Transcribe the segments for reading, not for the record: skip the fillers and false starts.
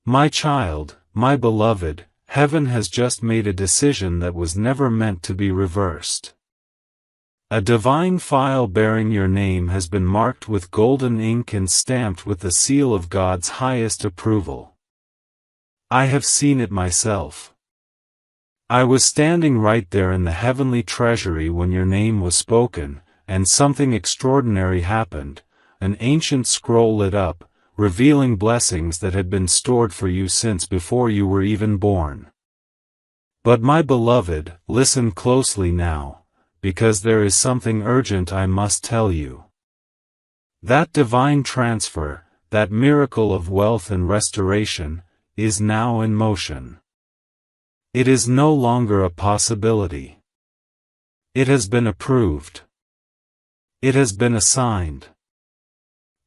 My child, my beloved, heaven has just made a decision that was never meant to be reversed. A divine file bearing your name has been marked with golden ink and stamped with the seal of God's highest approval. I have seen it myself. I was standing right there in the heavenly treasury when your name was spoken, and something extraordinary happened. An ancient scroll lit up, revealing blessings that had been stored for you since before you were even born. But my beloved, listen closely now, because there is something urgent I must tell you. That divine transfer, that miracle of wealth and restoration, is now in motion. It is no longer a possibility. It has been approved. It has been assigned.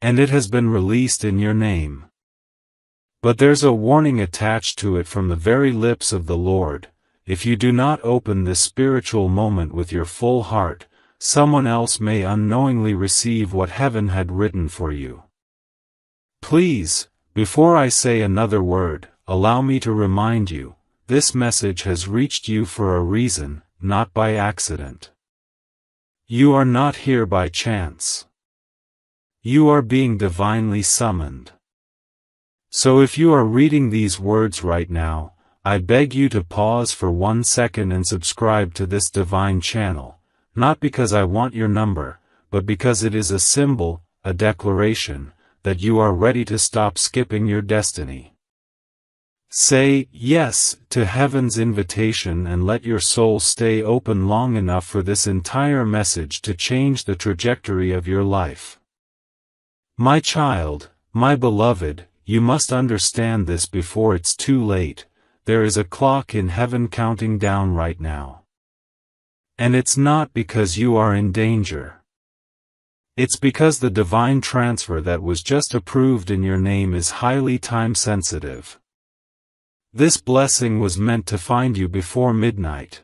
And it has been released in your name. But there's a warning attached to it from the very lips of the Lord. If you do not open this spiritual moment with your full heart, someone else may unknowingly receive what heaven had written for you. Please, before I say another word, allow me to remind you, this message has reached you for a reason, not by accident. You are not here by chance. You are being divinely summoned. So if you are reading these words right now, I beg you to pause for 1 second and subscribe to this divine channel, not because I want your number, but because it is a symbol, a declaration, that you are ready to stop skipping your destiny. Say yes to heaven's invitation and let your soul stay open long enough for this entire message to change the trajectory of your life. My child, my beloved, you must understand this before it's too late. There is a clock in heaven counting down right now. And it's not because you are in danger. It's because the divine transfer that was just approved in your name is highly time-sensitive. This blessing was meant to find you before midnight.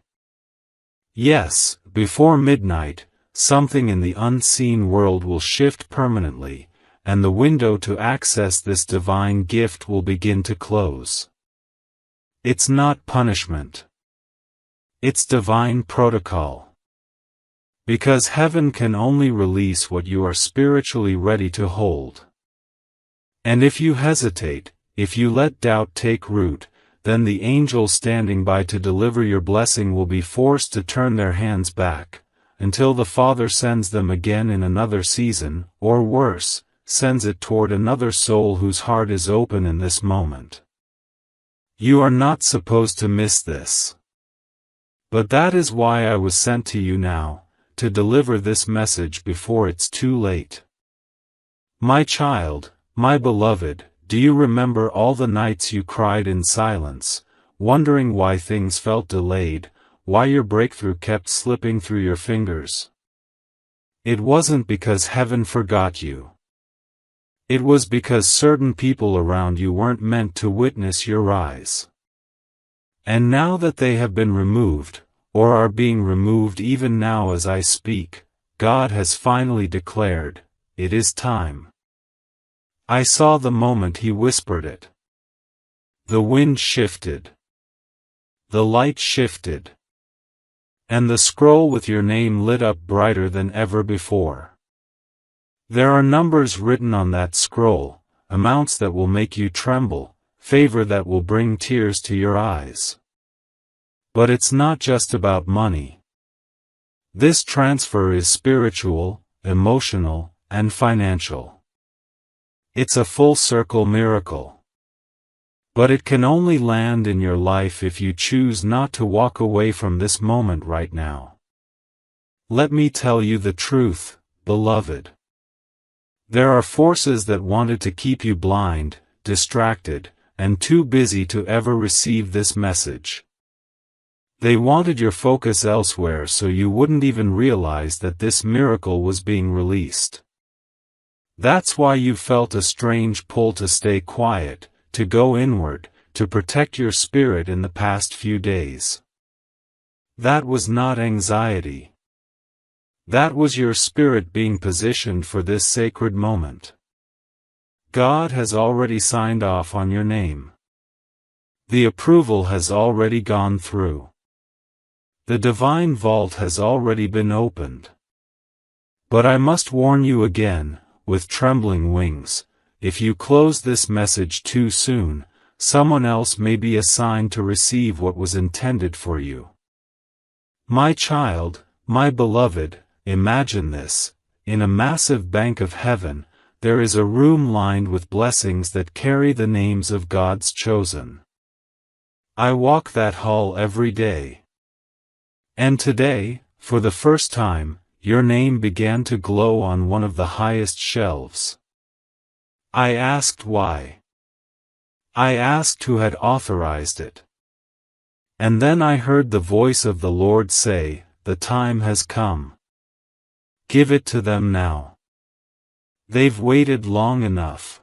Yes, before midnight, something in the unseen world will shift permanently, and the window to access this divine gift will begin to close. It's not punishment. It's divine protocol. Because heaven can only release what you are spiritually ready to hold. And if you hesitate, if you let doubt take root, then the angels standing by to deliver your blessing will be forced to turn their hands back, until the Father sends them again in another season, or worse, sends it toward another soul whose heart is open in this moment. You are not supposed to miss this. But that is why I was sent to you now, to deliver this message before it's too late. My child, my beloved, do you remember all the nights you cried in silence, wondering why things felt delayed, why your breakthrough kept slipping through your fingers? It wasn't because heaven forgot you. It was because certain people around you weren't meant to witness your rise. And now that they have been removed, or are being removed even now as I speak, God has finally declared, it is time. I saw the moment He whispered it. The wind shifted. The light shifted. And the scroll with your name lit up brighter than ever before. There are numbers written on that scroll, amounts that will make you tremble, favor that will bring tears to your eyes. But it's not just about money. This transfer is spiritual, emotional, and financial. It's a full-circle miracle. But it can only land in your life if you choose not to walk away from this moment right now. Let me tell you the truth, beloved. There are forces that wanted to keep you blind, distracted, and too busy to ever receive this message. They wanted your focus elsewhere so you wouldn't even realize that this miracle was being released. That's why you felt a strange pull to stay quiet, to go inward, to protect your spirit in the past few days. That was not anxiety. That was your spirit being positioned for this sacred moment. God has already signed off on your name. The approval has already gone through. The divine vault has already been opened. But I must warn you again, with trembling wings, if you close this message too soon, someone else may be assigned to receive what was intended for you. My child, my beloved, imagine this: in a massive bank of heaven, there is a room lined with blessings that carry the names of God's chosen. I walk that hall every day. And today, for the first time, your name began to glow on one of the highest shelves. I asked why. I asked who had authorized it. And then I heard the voice of the Lord say, "The time has come. Give it to them now. They've waited long enough."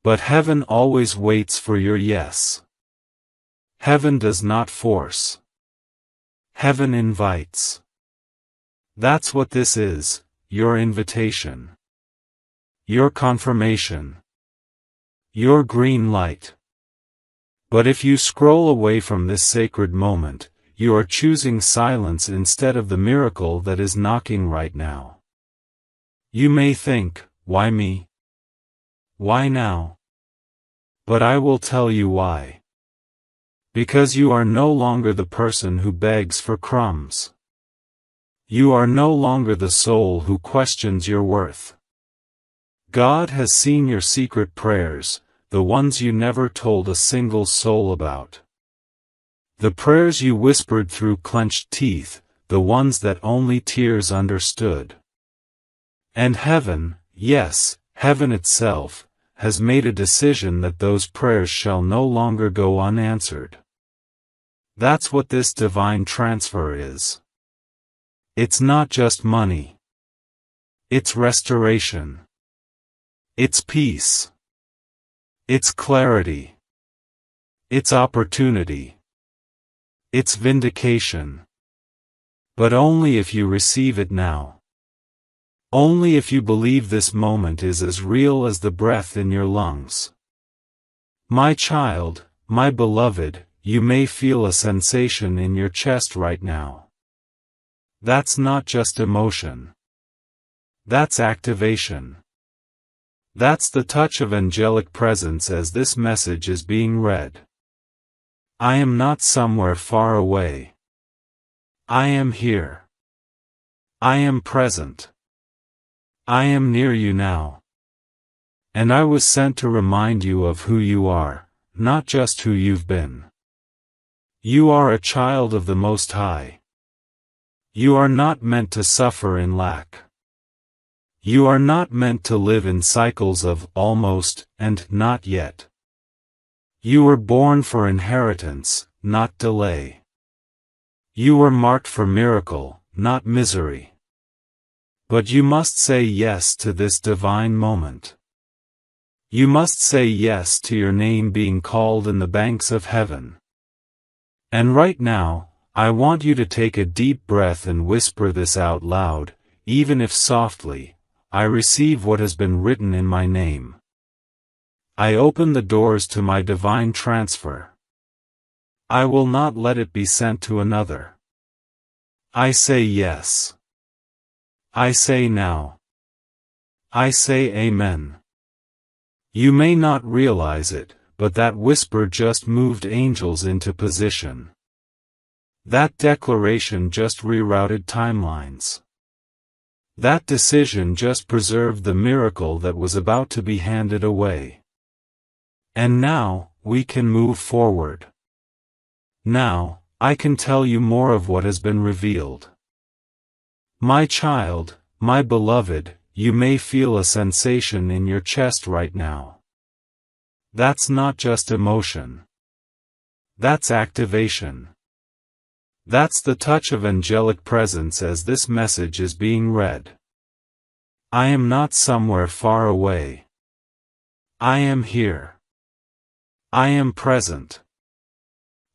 But heaven always waits for your yes. Heaven does not force. Heaven invites. That's what this is, your invitation. Your confirmation. Your green light. But if you scroll away from this sacred moment, you are choosing silence instead of the miracle that is knocking right now. You may think, why me? Why now? But I will tell you why. Because you are no longer the person who begs for crumbs. You are no longer the soul who questions your worth. God has seen your secret prayers, the ones you never told a single soul about. The prayers you whispered through clenched teeth, the ones that only tears understood. And heaven, yes, heaven itself, has made a decision that those prayers shall no longer go unanswered. That's what this divine transfer is. It's not just money. It's restoration. It's peace. It's clarity. It's opportunity. It's vindication. But only if you receive it now. Only if you believe this moment is as real as the breath in your lungs. My child, my beloved, you may feel a sensation in your chest right now. That's not just emotion. That's activation. That's the touch of angelic presence as this message is being read. I am not somewhere far away. I am here. I am present. I am near you now. And I was sent to remind you of who you are, not just who you've been. You are a child of the Most High. You are not meant to suffer in lack. You are not meant to live in cycles of almost and not yet. You were born for inheritance, not delay. You were marked for miracle, not misery. But you must say yes to this divine moment. You must say yes to your name being called in the banks of heaven. And right now, I want you to take a deep breath and whisper this out loud, even if softly: I receive what has been written in my name. I open the doors to my divine transfer. I will not let it be sent to another. I say yes. I say now. I say amen. You may not realize it, but that whisper just moved angels into position. That declaration just rerouted timelines. That decision just preserved the miracle that was about to be handed away. And now, we can move forward. Now, I can tell you more of what has been revealed. My child, my beloved, you may feel a sensation in your chest right now. That's not just emotion. That's activation. That's the touch of angelic presence as this message is being read. I am not somewhere far away. I am here. I am present.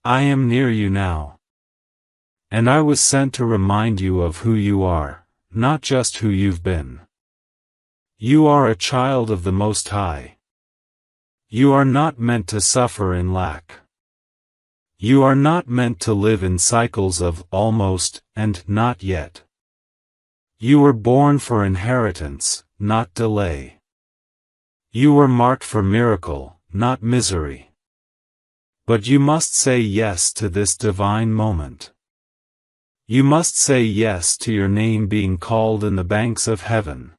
I am near you now. And I was sent to remind you of who you are, not just who you've been. You are a child of the Most High. You are not meant to suffer in lack. You are not meant to live in cycles of almost and not yet. You were born for inheritance, not delay. You were marked for miracle, not misery. But you must say yes to this divine moment. You must say yes to your name being called in the banks of heaven.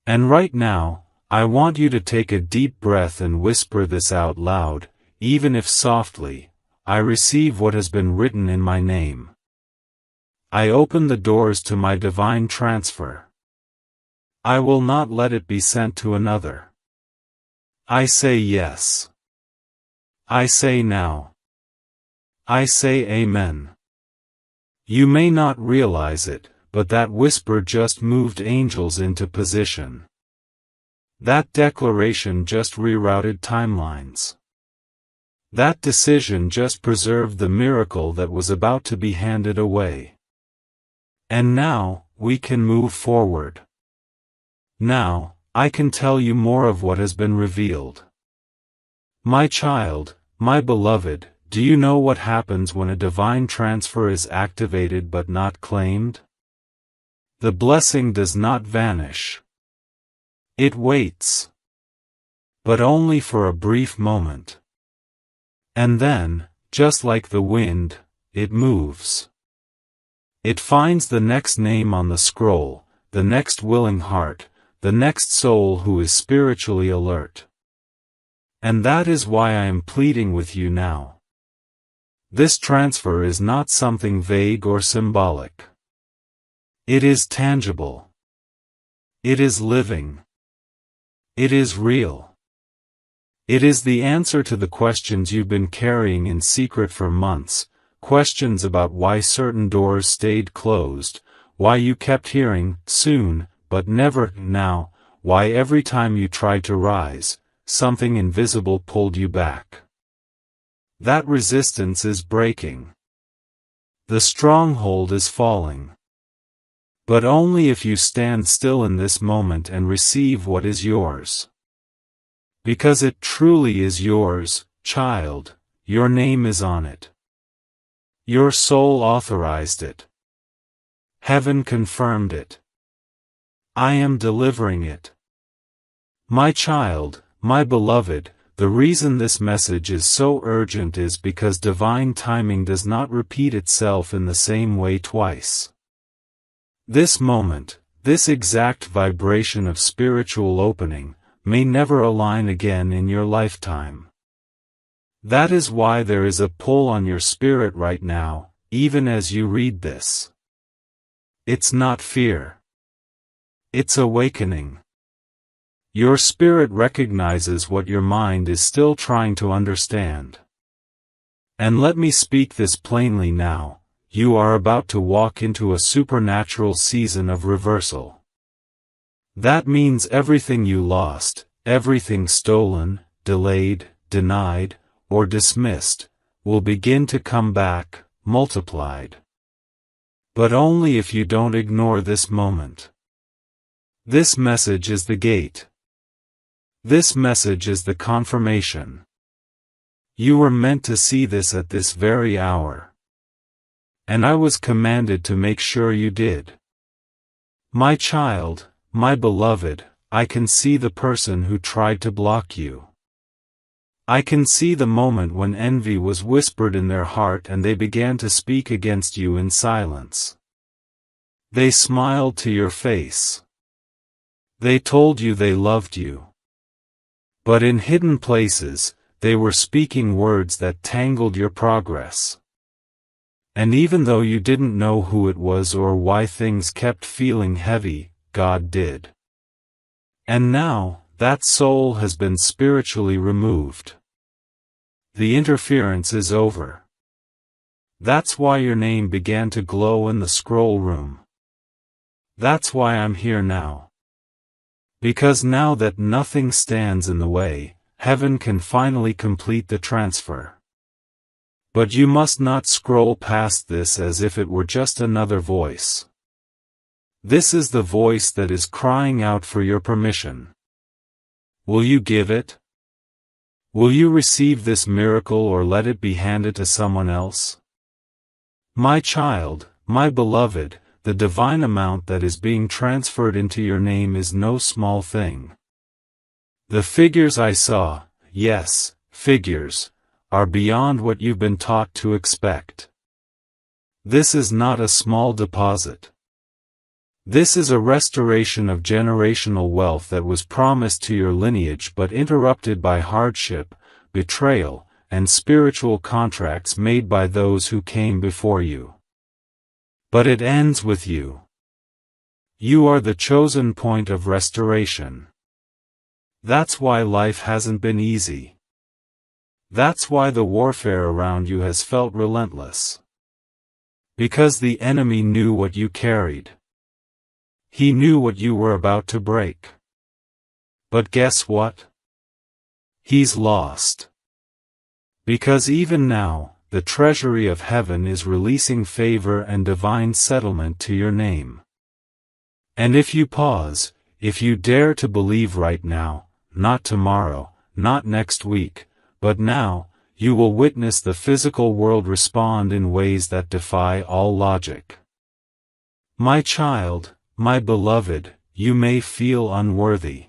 And right now, I want you to take a deep breath and whisper this out loud, even if softly. I receive what has been written in my name. I open the doors to my divine transfer. I will not let it be sent to another. I say yes. I say now. I say amen. You may not realize it, but that whisper just moved angels into position. That declaration just rerouted timelines. That decision just preserved the miracle that was about to be handed away. And now, we can move forward. Now, I can tell you more of what has been revealed. My child, my beloved, do you know what happens when a divine transfer is activated but not claimed? The blessing does not vanish. It waits. But only for a brief moment. And then, just like the wind, it moves. It finds the next name on the scroll, the next willing heart, the next soul who is spiritually alert. And that is why I am pleading with you now. This transfer is not something vague or symbolic. It is tangible. It is living. It is real. It is the answer to the questions you've been carrying in secret for months, questions about why certain doors stayed closed, why you kept hearing, soon, but never, now, why every time you tried to rise, something invisible pulled you back. That resistance is breaking. The stronghold is falling. But only if you stand still in this moment and receive what is yours. Because it truly is yours, child, your name is on it. Your soul authorized it. Heaven confirmed it. I am delivering it. My child, my beloved, the reason this message is so urgent is because divine timing does not repeat itself in the same way twice. This moment, this exact vibration of spiritual opening, may never align again in your lifetime. That is why there is a pull on your spirit right now, even as you read this. It's not fear. It's awakening. Your spirit recognizes what your mind is still trying to understand. And let me speak this plainly now, you are about to walk into a supernatural season of reversal. That means everything you lost, everything stolen, delayed, denied, or dismissed, will begin to come back, multiplied. But only if you don't ignore this moment. This message is the gate. This message is the confirmation. You were meant to see this at this very hour. And I was commanded to make sure you did. My child, my beloved, I can see the person who tried to block you. I can see the moment when envy was whispered in their heart and they began to speak against you in silence. They smiled to your face. They told you they loved you. But in hidden places, they were speaking words that tangled your progress. And even though you didn't know who it was or why things kept feeling heavy, God did. And now, that soul has been spiritually removed. The interference is over. That's why your name began to glow in the scroll room. That's why I'm here now. Because now that nothing stands in the way, heaven can finally complete the transfer. But you must not scroll past this as if it were just another voice. This is the voice that is crying out for your permission. Will you give it? Will you receive this miracle or let it be handed to someone else? My child, my beloved, the divine amount that is being transferred into your name is no small thing. The figures I saw, yes, figures, are beyond what you've been taught to expect. This is not a small deposit. This is a restoration of generational wealth that was promised to your lineage but interrupted by hardship, betrayal, and spiritual contracts made by those who came before you. But it ends with you. You are the chosen point of restoration. That's why life hasn't been easy. That's why the warfare around you has felt relentless. Because the enemy knew what you carried. He knew what you were about to break. But guess what? He's lost. Because even now, the treasury of heaven is releasing favor and divine settlement to your name. And if you pause, if you dare to believe right now, not tomorrow, not next week, but now, you will witness the physical world respond in ways that defy all logic. My child, my beloved, you may feel unworthy.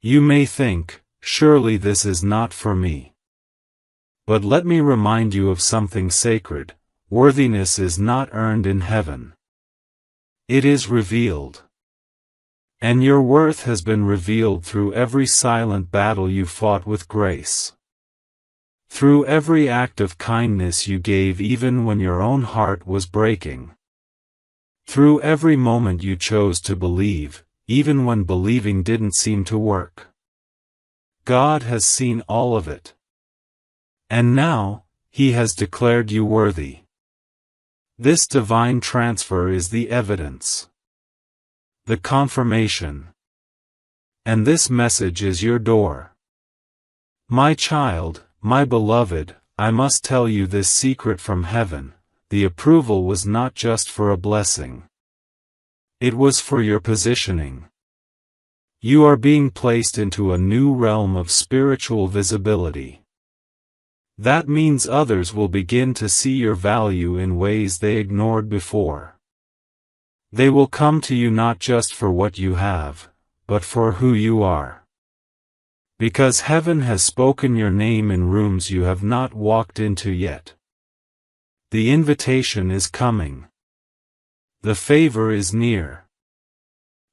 You may think, surely this is not for me. But let me remind you of something sacred. Worthiness is not earned in heaven. It is revealed. And your worth has been revealed through every silent battle you fought with grace. Through every act of kindness you gave even when your own heart was breaking. Through every moment you chose to believe, even when believing didn't seem to work. God has seen all of it. And now, He has declared you worthy. This divine transfer is the evidence. The confirmation. And this message is your door. My child, my beloved, I must tell you this secret from heaven. The approval was not just for a blessing. It was for your positioning. You are being placed into a new realm of spiritual visibility. That means others will begin to see your value in ways they ignored before. They will come to you not just for what you have, but for who you are. Because heaven has spoken your name in rooms you have not walked into yet. The invitation is coming. The favor is near.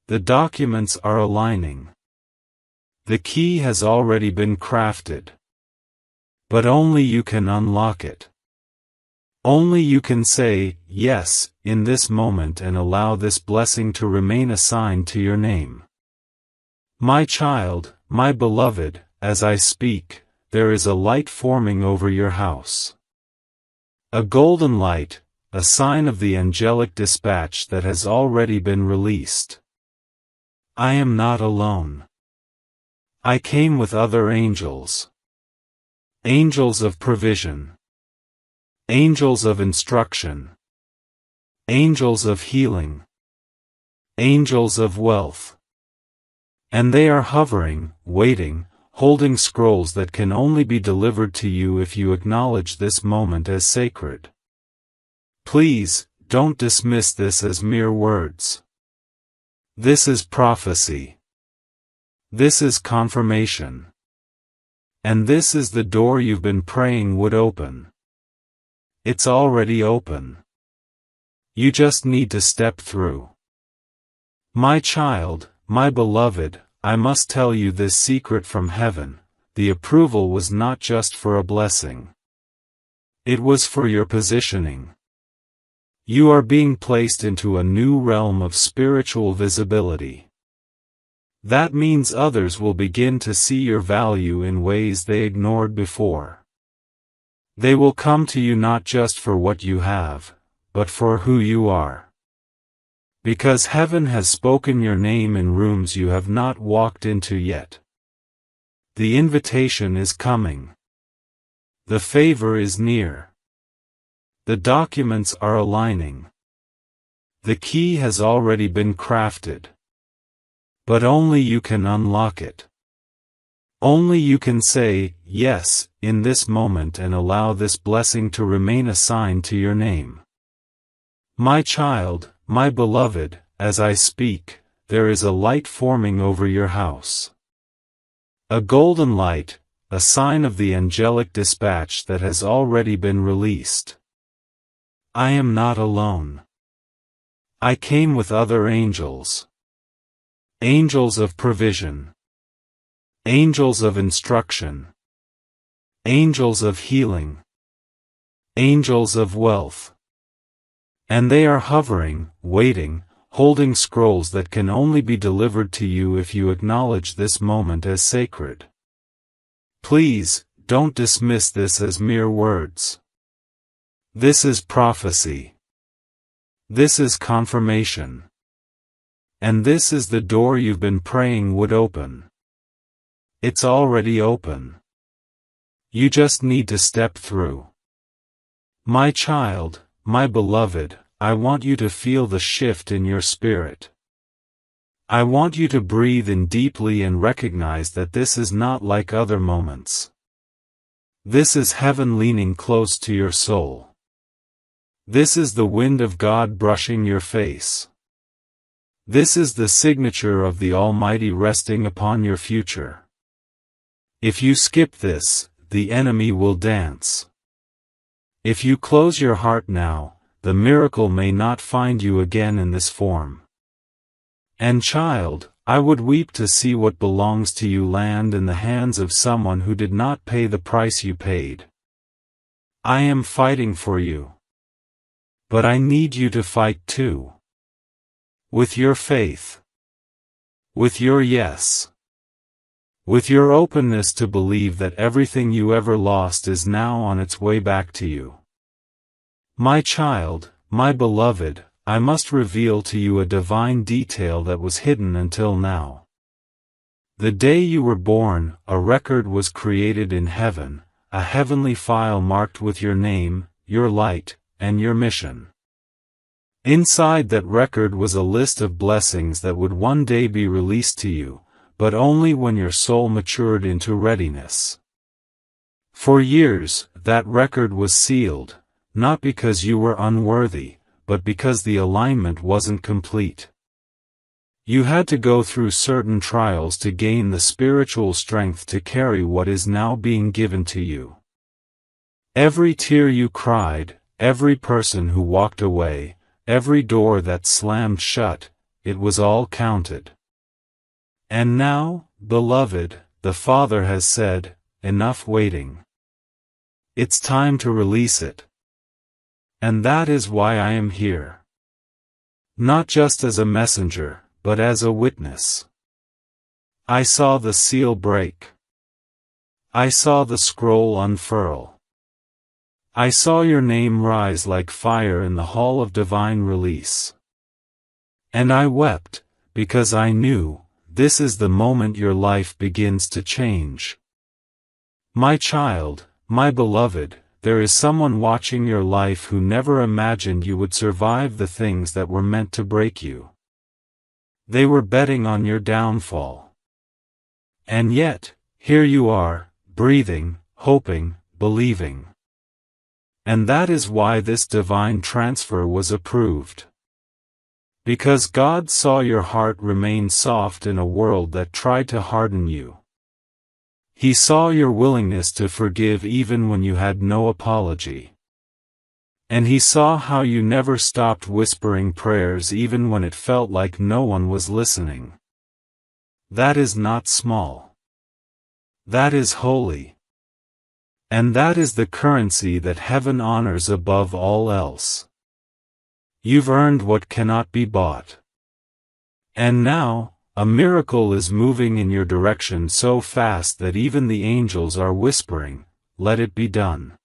The documents are aligning. The key has already been crafted. But only you can unlock it. Only you can say, yes, in this moment and allow this blessing to remain assigned to your name. My child, my beloved, as I speak, there is a light forming over your house. A golden light, a sign of the angelic dispatch that has already been released. I am not alone. I came with other angels. Angels of provision. Angels of instruction. Angels of healing. Angels of wealth. And they are hovering, waiting, holding scrolls that can only be delivered to you if you acknowledge this moment as sacred. Please, don't dismiss this as mere words. This is prophecy. This is confirmation. And this is the door you've been praying would open. It's already open. You just need to step through. My child, my beloved, I must tell you this secret from heaven. The approval was not just for a blessing. It was for your positioning. You are being placed into a new realm of spiritual visibility. That means others will begin to see your value in ways they ignored before. They will come to you not just for what you have, but for who you are. Because heaven has spoken your name in rooms you have not walked into yet. The invitation is coming. The favor is near. The documents are aligning. The key has already been crafted. But only you can unlock it. Only you can say, yes, in this moment and allow this blessing to remain assigned to your name. My child, my beloved, as I speak, there is a light forming over your house. A golden light, a sign of the angelic dispatch that has already been released. I am not alone. I came with other angels. Angels of provision. Angels of instruction. Angels of healing. Angels of wealth. And they are hovering, waiting, holding scrolls that can only be delivered to you if you acknowledge this moment as sacred. Please, don't dismiss this as mere words. This is prophecy. This is confirmation. And this is the door you've been praying would open. It's already open. You just need to step through. My child, my beloved, I want you to feel the shift in your spirit. I want you to breathe in deeply and recognize that this is not like other moments. This is heaven leaning close to your soul. This is the wind of God brushing your face. This is the signature of the Almighty resting upon your future. If you skip this, the enemy will dance. If you close your heart now, the miracle may not find you again in this form. And child, I would weep to see what belongs to you land in the hands of someone who did not pay the price you paid. I am fighting for you. But I need you to fight too. With your faith. With your yes. With your openness to believe that everything you ever lost is now on its way back to you. My child, my beloved, I must reveal to you a divine detail that was hidden until now. The day you were born, a record was created in heaven, a heavenly file marked with your name, your light, and your mission. Inside that record was a list of blessings that would one day be released to you, but only when your soul matured into readiness. For years, that record was sealed, not because you were unworthy, but because the alignment wasn't complete. You had to go through certain trials to gain the spiritual strength to carry what is now being given to you. Every tear you cried, every person who walked away, every door that slammed shut, it was all counted. And now, beloved, the Father has said, enough waiting. It's time to release it. And that is why I am here. Not just as a messenger, but as a witness. I saw the seal break. I saw the scroll unfurl. I saw your name rise like fire in the hall of divine release. And I wept, because I knew, this is the moment your life begins to change. My child, my beloved, there is someone watching your life who never imagined you would survive the things that were meant to break you. They were betting on your downfall. And yet, here you are, breathing, hoping, believing. And that is why this divine transfer was approved. Because God saw your heart remain soft in a world that tried to harden you. He saw your willingness to forgive even when you had no apology. And He saw how you never stopped whispering prayers even when it felt like no one was listening. That is not small. That is holy. And that is the currency that heaven honors above all else. You've earned what cannot be bought. And now, a miracle is moving in your direction so fast that even the angels are whispering, let it be done.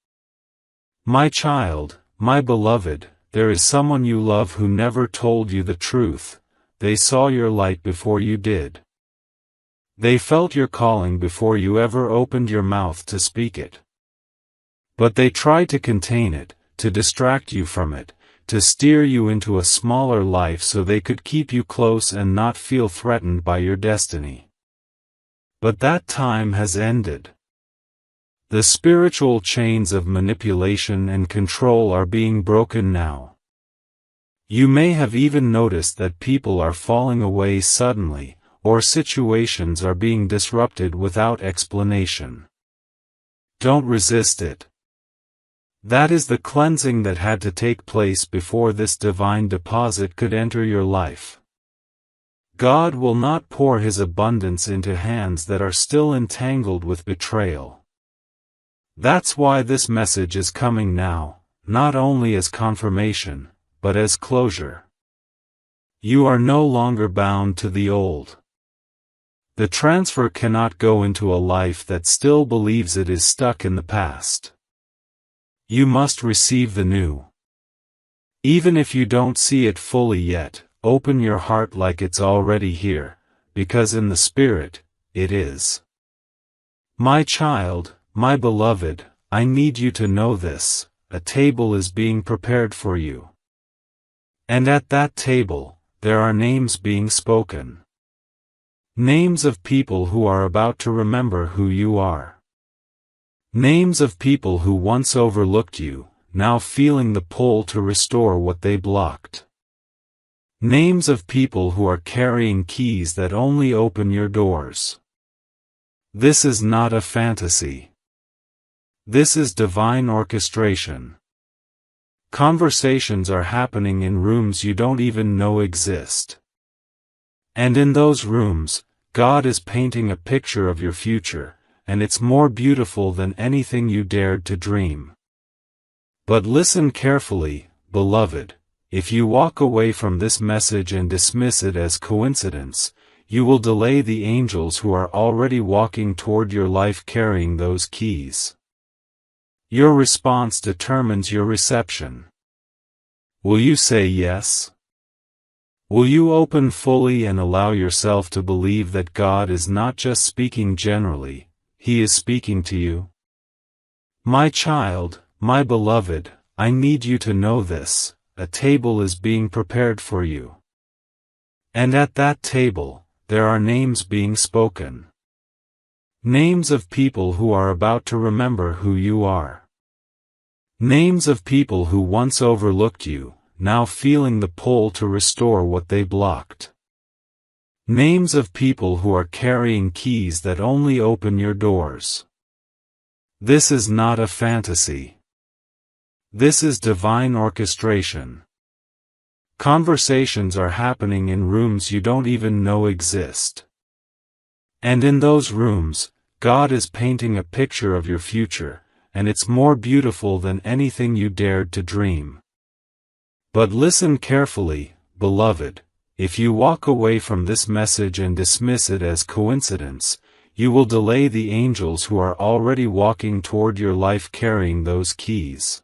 My child, my beloved, there is someone you love who never told you the truth. They saw your light before you did. They felt your calling before you ever opened your mouth to speak it. But they tried to contain it, to distract you from it, to steer you into a smaller life so they could keep you close and not feel threatened by your destiny. But that time has ended. The spiritual chains of manipulation and control are being broken now. You may have even noticed that people are falling away suddenly, or situations are being disrupted without explanation. Don't resist it. That is the cleansing that had to take place before this divine deposit could enter your life. God will not pour His abundance into hands that are still entangled with betrayal. That's why this message is coming now, not only as confirmation, but as closure. You are no longer bound to the old. The transfer cannot go into a life that still believes it is stuck in the past. You must receive the new. Even if you don't see it fully yet, open your heart like it's already here, because in the Spirit, it is. My child, my beloved, I need you to know this: a table is being prepared for you. And at that table, there are names being spoken. Names of people who are about to remember who you are. Names of people who once overlooked you, now feeling the pull to restore what they blocked. Names of people who are carrying keys that only open your doors. This is not a fantasy. This is divine orchestration. Conversations are happening in rooms you don't even know exist. And in those rooms, God is painting a picture of your future, and it's more beautiful than anything you dared to dream. But listen carefully, beloved. If you walk away from this message and dismiss it as coincidence, you will delay the angels who are already walking toward your life carrying those keys. Your response determines your reception. Will you say yes? Will you open fully and allow yourself to believe that God is not just speaking generally, He is speaking to you? My child, my beloved, I need you to know this: a table is being prepared for you. And at that table, there are names being spoken. Names of people who are about to remember who you are. Names of people who once overlooked you, now feeling the pull to restore what they blocked. Names of people who are carrying keys that only open your doors. This is not a fantasy. This is divine orchestration. Conversations are happening in rooms you don't even know exist. And in those rooms, God is painting a picture of your future, and it's more beautiful than anything you dared to dream. But listen carefully, beloved. If you walk away from this message and dismiss it as coincidence, you will delay the angels who are already walking toward your life carrying those keys.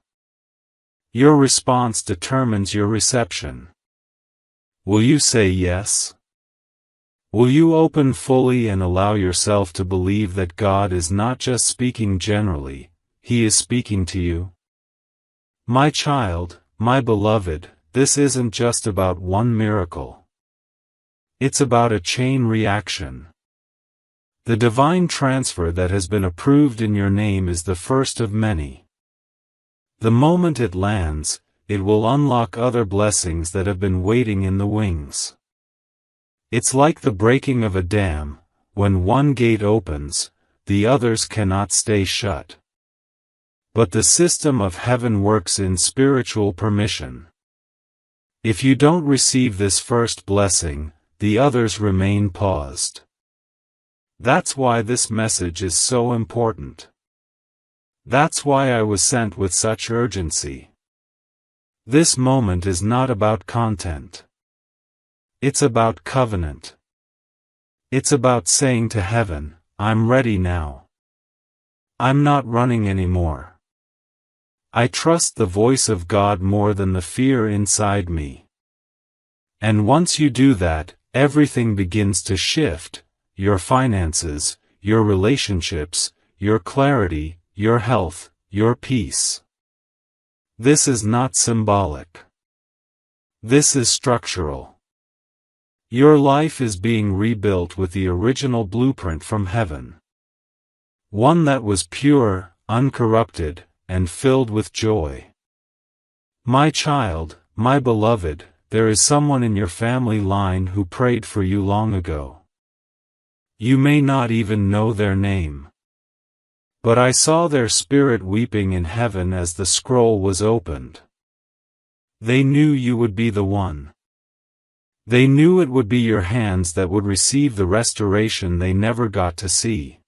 Your response determines your reception. Will you say yes? Will you open fully and allow yourself to believe that God is not just speaking generally, He is speaking to you? My child, my beloved, this isn't just about one miracle. It's about a chain reaction. The divine transfer that has been approved in your name is the first of many. The moment it lands, it will unlock other blessings that have been waiting in the wings. It's like the breaking of a dam: when one gate opens, the others cannot stay shut. But the system of heaven works in spiritual permission. If you don't receive this first blessing, the others remain paused. That's why this message is so important. That's why I was sent with such urgency. This moment is not about content. It's about covenant. It's about saying to heaven, I'm ready now. I'm not running anymore. I trust the voice of God more than the fear inside me. And once you do that, everything begins to shift: your finances, your relationships, your clarity, your health, your peace. This is not symbolic. This is structural. Your life is being rebuilt with the original blueprint from heaven. One that was pure, uncorrupted, and filled with joy. My child, my beloved, there is someone in your family line who prayed for you long ago. You may not even know their name. But I saw their spirit weeping in heaven as the scroll was opened. They knew you would be the one. They knew it would be your hands that would receive the restoration they never got to see.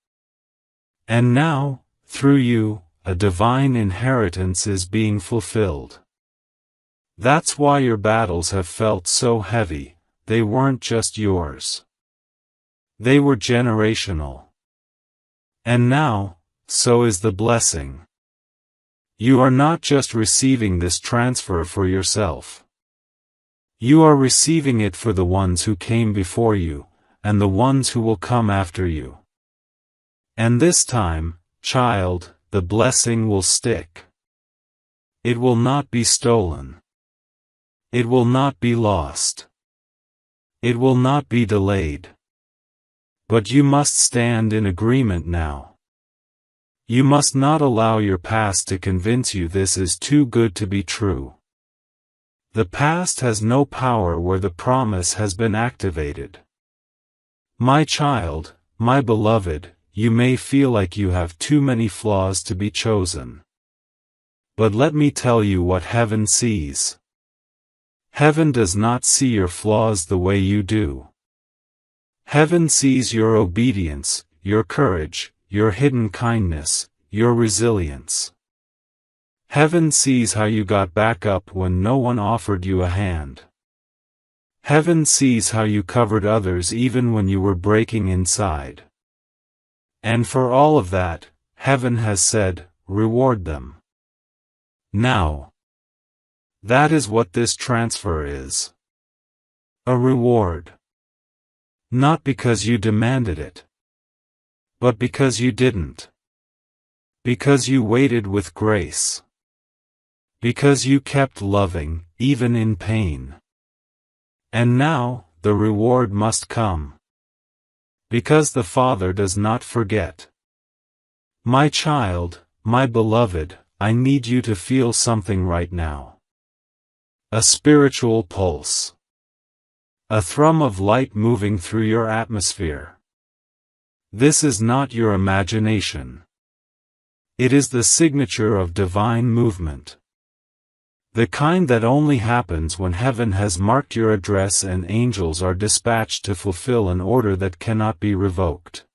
And now, through you, a divine inheritance is being fulfilled. That's why your battles have felt so heavy. They weren't just yours. They were generational. And now, so is the blessing. You are not just receiving this transfer for yourself. You are receiving it for the ones who came before you, and the ones who will come after you. And this time, child, the blessing will stick. It will not be stolen. It will not be lost. It will not be delayed. But you must stand in agreement now. You must not allow your past to convince you this is too good to be true. The past has no power where the promise has been activated. My child, my beloved, you may feel like you have too many flaws to be chosen. But let me tell you what heaven sees. Heaven does not see your flaws the way you do. Heaven sees your obedience, your courage, your hidden kindness, your resilience. Heaven sees how you got back up when no one offered you a hand. Heaven sees how you covered others even when you were breaking inside. And for all of that, heaven has said, reward them. Now. That is what this transfer is. A reward. Not because you demanded it. But because you didn't. Because you waited with grace. Because you kept loving, even in pain. And now, the reward must come. Because the Father does not forget. My child, my beloved, I need you to feel something right now. A spiritual pulse. A thrum of light moving through your atmosphere. This is not your imagination. It is the signature of divine movement. The kind that only happens when heaven has marked your address and angels are dispatched to fulfill an order that cannot be revoked.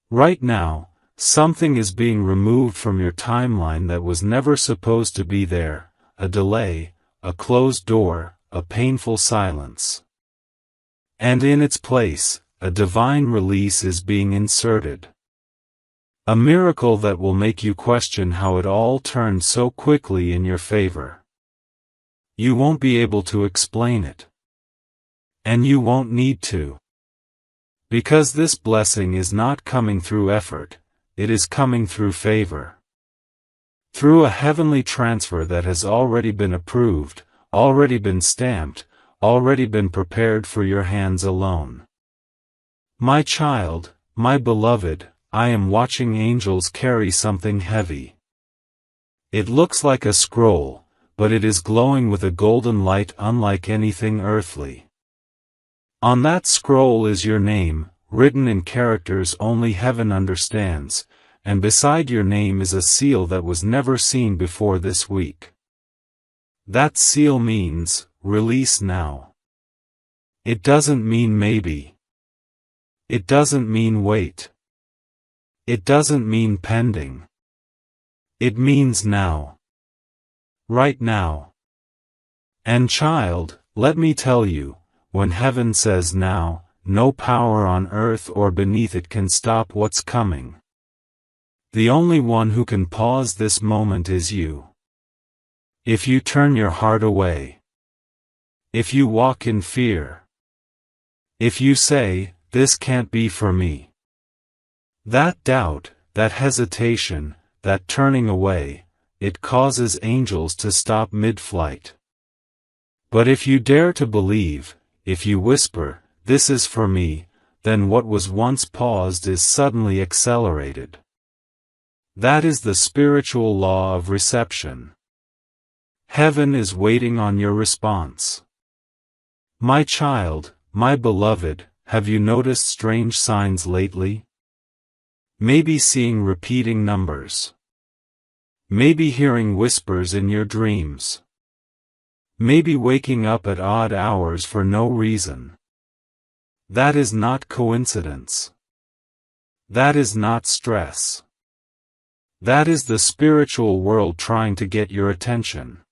Right now, something is being removed from your timeline that was never supposed to be there, a delay, a closed door, a painful silence. And in its place, a divine release is being inserted. A miracle that will make you question how it all turned so quickly in your favor. You won't be able to explain it. And you won't need to. Because this blessing is not coming through effort, it is coming through favor. Through a heavenly transfer that has already been approved, already been stamped, already been prepared for your hands alone. My child, my beloved, I am watching angels carry something heavy. It looks like a scroll, but it is glowing with a golden light unlike anything earthly. On that scroll is your name, written in characters only heaven understands, and beside your name is a seal that was never seen before this week. That seal means, release now. It doesn't mean maybe. It doesn't mean wait. It doesn't mean pending. It means now. Right now. And child, let me tell you, when heaven says now, no power on earth or beneath it can stop what's coming. The only one who can pause this moment is you. If you turn your heart away. If you walk in fear. If you say, this can't be for me. That doubt, that hesitation, that turning away, it causes angels to stop mid-flight. But if you dare to believe, if you whisper, "This is for me," then what was once paused is suddenly accelerated. That is the spiritual law of reception. Heaven is waiting on your response. My child, my beloved, have you noticed strange signs lately? Maybe seeing repeating numbers. Maybe hearing whispers in your dreams. Maybe waking up at odd hours for no reason. That is not coincidence. That is not stress. That is the spiritual world trying to get your attention.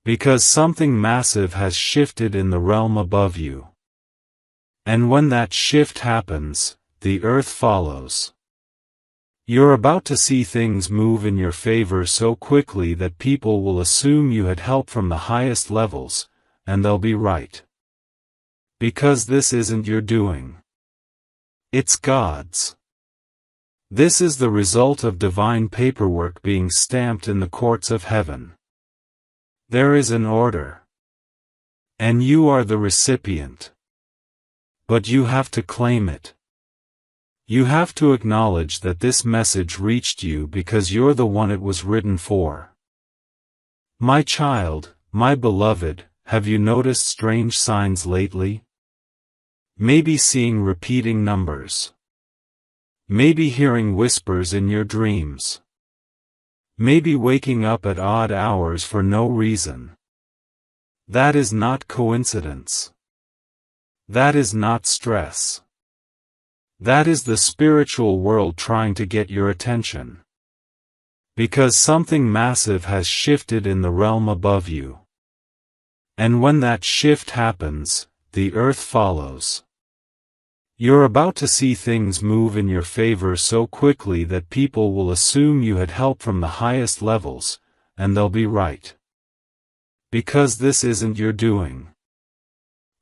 Because something massive has shifted in the realm above you. And when that shift happens, the earth follows. You're about to see things move in your favor so quickly that people will assume you had help from the highest levels, and they'll be right. Because this isn't your doing. It's God's. This is the result of divine paperwork being stamped in the courts of heaven. There is an order. And you are the recipient. But you have to claim it. You have to acknowledge that this message reached you because you're the one it was written for. My child, my beloved, have you noticed strange signs lately? Maybe seeing repeating numbers. Maybe hearing whispers in your dreams. Maybe waking up at odd hours for no reason. That is not coincidence. That is not stress. That is the spiritual world trying to get your attention. Because something massive has shifted in the realm above you. And when that shift happens, the earth follows. You're about to see things move in your favor so quickly that people will assume you had help from the highest levels, and they'll be right. Because this isn't your doing.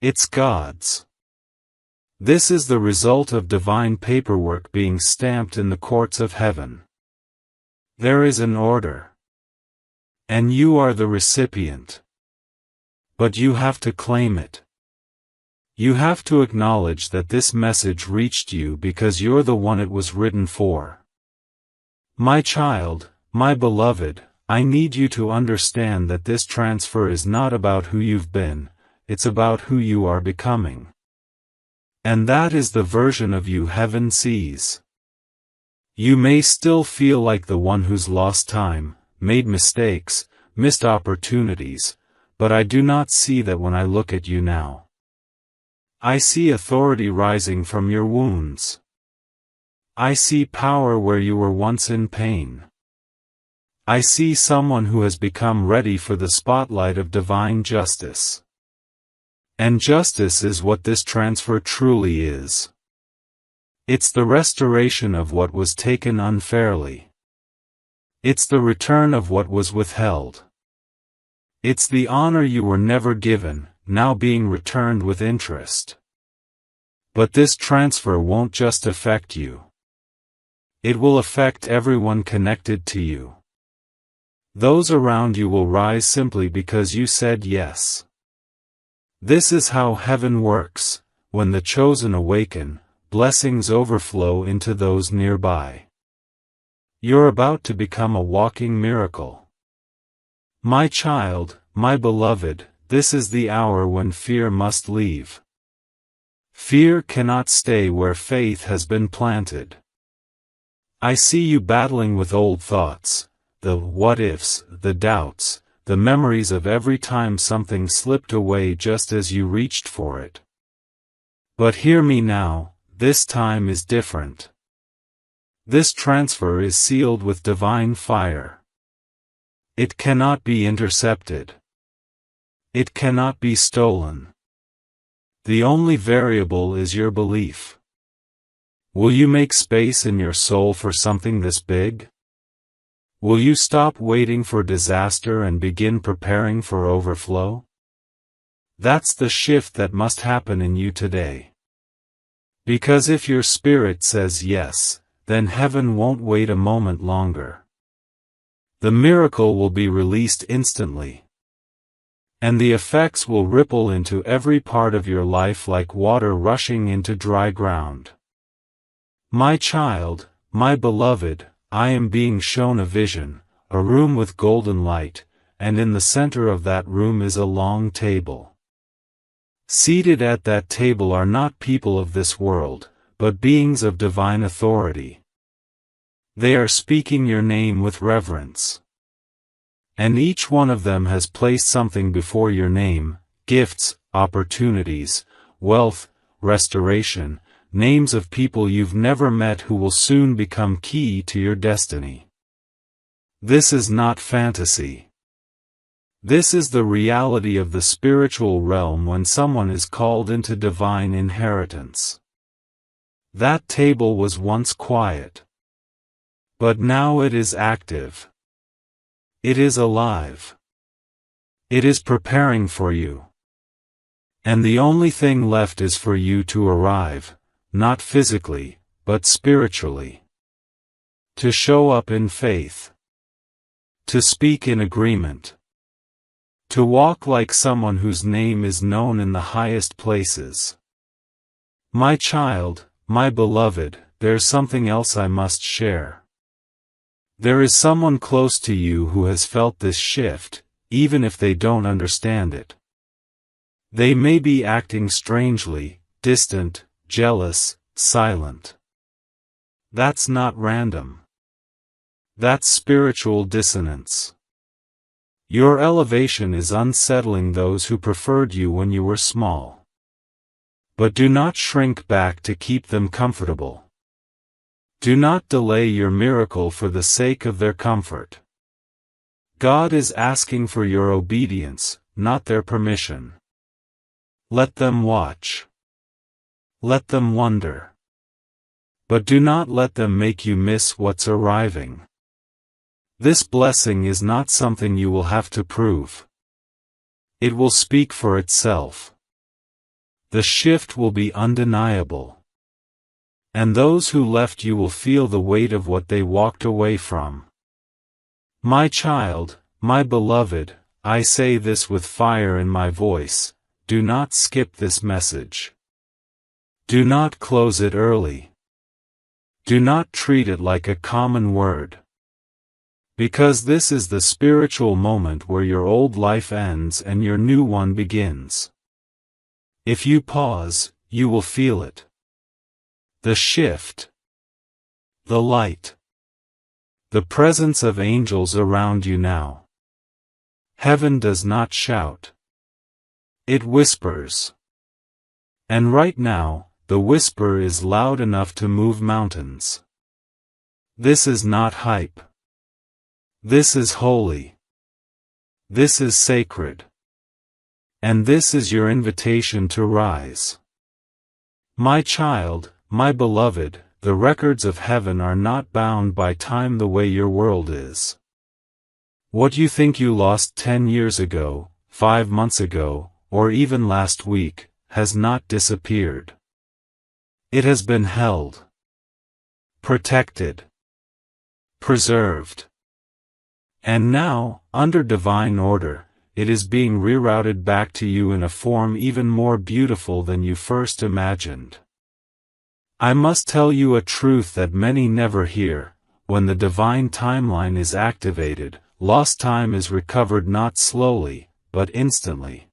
It's God's. This is the result of divine paperwork being stamped in the courts of heaven. There is an order. And you are the recipient. But you have to claim it. You have to acknowledge that this message reached you because you're the one it was written for. My child, my beloved, I need you to understand that this transfer is not about who you've been, it's about who you are becoming. And that is the version of you heaven sees. You may still feel like the one who's lost time, made mistakes, missed opportunities, but I do not see that when I look at you now. I see authority rising from your wounds. I see power where you were once in pain. I see someone who has become ready for the spotlight of divine justice. And justice is what this transfer truly is. It's the restoration of what was taken unfairly. It's the return of what was withheld. It's the honor you were never given, now being returned with interest. But this transfer won't just affect you. It will affect everyone connected to you. Those around you will rise simply because you said yes. This is how heaven works. When the chosen awaken, blessings overflow into those nearby. You're about to become a walking miracle. My child, my beloved, this is the hour when fear must leave. Fear cannot stay where faith has been planted. I see you battling with old thoughts, the what-ifs, the doubts, the memories of every time something slipped away just as you reached for it. But hear me now, this time is different. This transfer is sealed with divine fire. It cannot be intercepted. It cannot be stolen. The only variable is your belief. Will you make space in your soul for something this big? Will you stop waiting for disaster and begin preparing for overflow? That's the shift that must happen in you today. Because if your spirit says yes, then heaven won't wait a moment longer. The miracle will be released instantly. And the effects will ripple into every part of your life like water rushing into dry ground. My child, my beloved, I am being shown a vision, a room with golden light, and in the center of that room is a long table. Seated at that table are not people of this world, but beings of divine authority. They are speaking your name with reverence. And each one of them has placed something before your name: gifts, opportunities, wealth, restoration, names of people you've never met who will soon become key to your destiny. This is not fantasy. This is the reality of the spiritual realm when someone is called into divine inheritance. That table was once quiet. But now it is active. It is alive. It is preparing for you. And the only thing left is for you to arrive, not physically, but spiritually. To show up in faith. To speak in agreement. To walk like someone whose name is known in the highest places. My child, my beloved, there's something else I must share. There is someone close to you who has felt this shift, even if they don't understand it. They may be acting strangely, distant, jealous, silent. That's not random. That's spiritual dissonance. Your elevation is unsettling those who preferred you when you were small. But do not shrink back to keep them comfortable. Do not delay your miracle for the sake of their comfort. God is asking for your obedience, not their permission. Let them watch. Let them wonder. But do not let them make you miss what's arriving. This blessing is not something you will have to prove. It will speak for itself. The shift will be undeniable. And those who left you will feel the weight of what they walked away from. My child, my beloved, I say this with fire in my voice: do not skip this message. Do not close it early. Do not treat it like a common word. Because this is the spiritual moment where your old life ends and your new one begins. If you pause, you will feel it. The shift. The light. The presence of angels around you now. Heaven does not shout. It whispers. And right now, the whisper is loud enough to move mountains. This is not hype. This is holy. This is sacred. And this is your invitation to rise. My child, my beloved, the records of heaven are not bound by time the way your world is. What you think you lost 10 years ago, 5 months ago, or even last week, has not disappeared. It has been held. Protected. Preserved. And now, under divine order, it is being rerouted back to you in a form even more beautiful than you first imagined. I must tell you a truth that many never hear: when the divine timeline is activated, lost time is recovered not slowly, but instantly.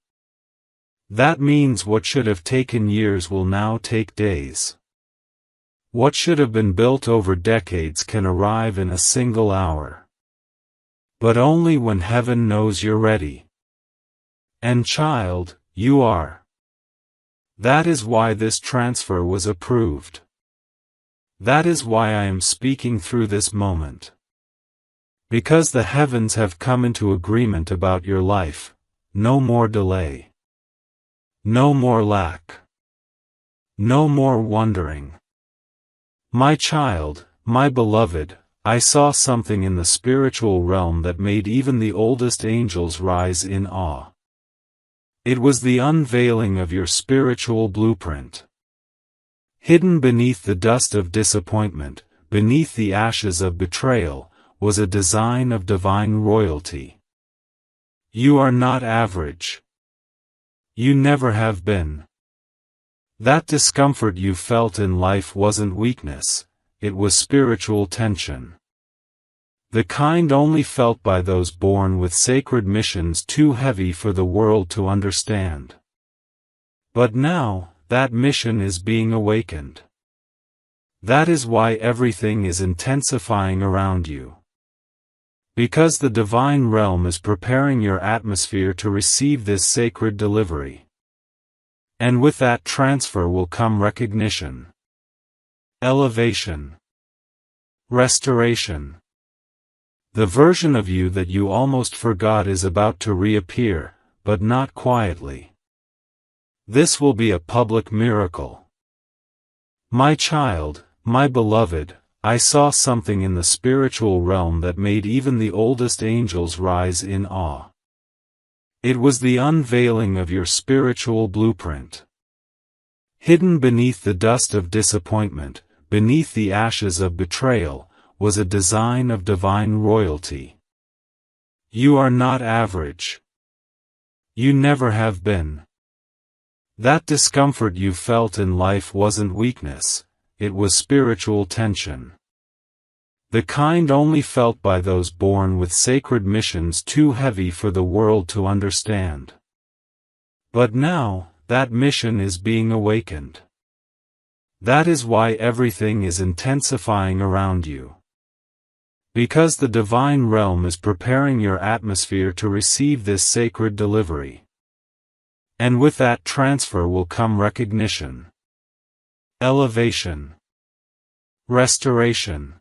That means what should have taken years will now take days. What should have been built over decades can arrive in a single hour. But only when heaven knows you're ready. And child, you are. That is why this transfer was approved. That is why I am speaking through this moment. Because the heavens have come into agreement about your life. No more delay. No more lack. No more wondering. My child, my beloved, I saw something in the spiritual realm that made even the oldest angels rise in awe. It was the unveiling of your spiritual blueprint. Hidden beneath the dust of disappointment, beneath the ashes of betrayal, was a design of divine royalty. You are not average. You never have been. That discomfort you felt in life wasn't weakness, it was spiritual tension. The kind only felt by those born with sacred missions too heavy for the world to understand. But now, that mission is being awakened. That is why everything is intensifying around you. Because the divine realm is preparing your atmosphere to receive this sacred delivery. And with that transfer will come recognition, elevation, restoration. The version of you that you almost forgot is about to reappear, but not quietly. This will be a public miracle. My child, my beloved, I saw something in the spiritual realm that made even the oldest angels rise in awe. It was the unveiling of your spiritual blueprint. Hidden beneath the dust of disappointment, beneath the ashes of betrayal, was a design of divine royalty. You are not average. You never have been. That discomfort you felt in life wasn't weakness, it was spiritual tension. The kind only felt by those born with sacred missions too heavy for the world to understand. But now, that mission is being awakened. That is why everything is intensifying around you. Because the divine realm is preparing your atmosphere to receive this sacred delivery. And with that transfer will come recognition, elevation, restoration.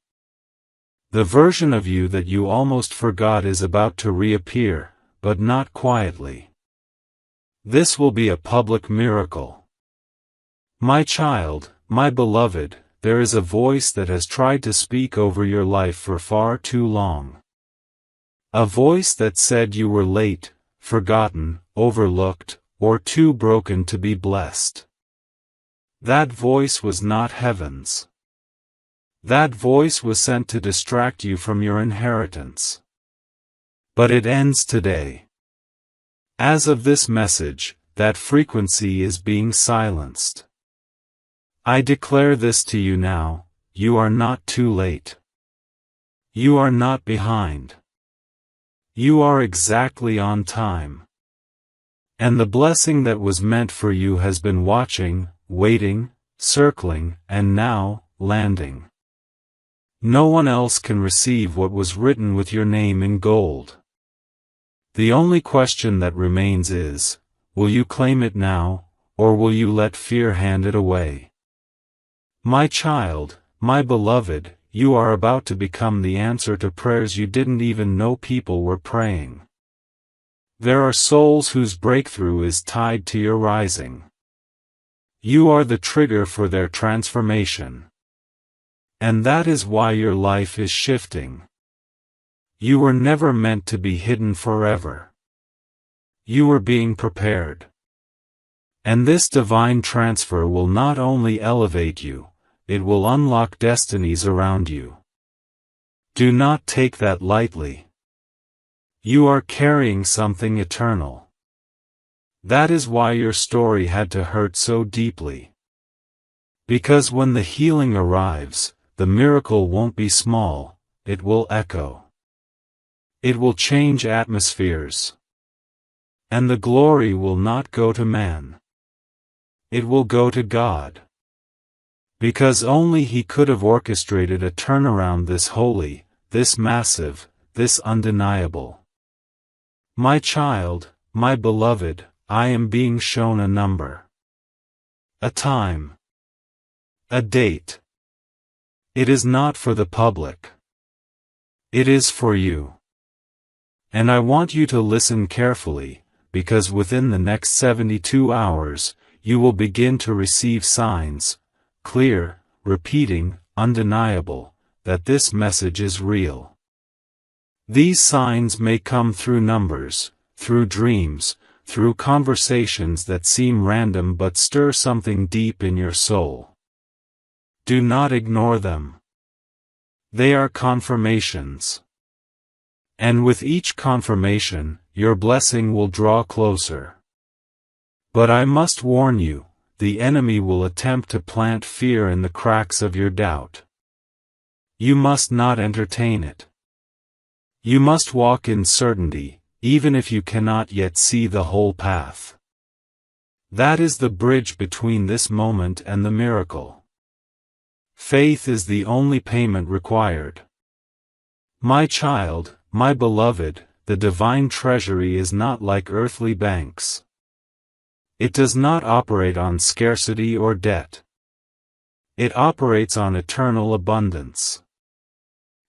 The version of you that you almost forgot is about to reappear, but not quietly. This will be a public miracle. My child, my beloved, there is a voice that has tried to speak over your life for far too long. A voice that said you were late, forgotten, overlooked, or too broken to be blessed. That voice was not heaven's. That voice was sent to distract you from your inheritance. But it ends today. As of this message, that frequency is being silenced. I declare this to you now, you are not too late. You are not behind. You are exactly on time. And the blessing that was meant for you has been watching, waiting, circling, and now, landing. No one else can receive what was written with your name in gold. The only question that remains is, will you claim it now, or will you let fear hand it away? My child, my beloved, you are about to become the answer to prayers you didn't even know people were praying. There are souls whose breakthrough is tied to your rising. You are the trigger for their transformation. And that is why your life is shifting. You were never meant to be hidden forever. You were being prepared. And this divine transfer will not only elevate you, it will unlock destinies around you. Do not take that lightly. You are carrying something eternal. That is why your story had to hurt so deeply. Because when the healing arrives, the miracle won't be small, it will echo. It will change atmospheres. And the glory will not go to man. It will go to God. Because only He could have orchestrated a turnaround this holy, this massive, this undeniable. My child, my beloved, I am being shown a number. A time. A date. It is not for the public. It is for you. And I want you to listen carefully, because within the next 72 hours, you will begin to receive signs, clear, repeating, undeniable, that this message is real. These signs may come through numbers, through dreams, through conversations that seem random but stir something deep in your soul. Do not ignore them. They are confirmations. And with each confirmation, your blessing will draw closer. But I must warn you, the enemy will attempt to plant fear in the cracks of your doubt. You must not entertain it. You must walk in certainty, even if you cannot yet see the whole path. That is the bridge between this moment and the miracle. Faith is the only payment required. My child, my beloved, the divine treasury is not like earthly banks. It does not operate on scarcity or debt. It operates on eternal abundance.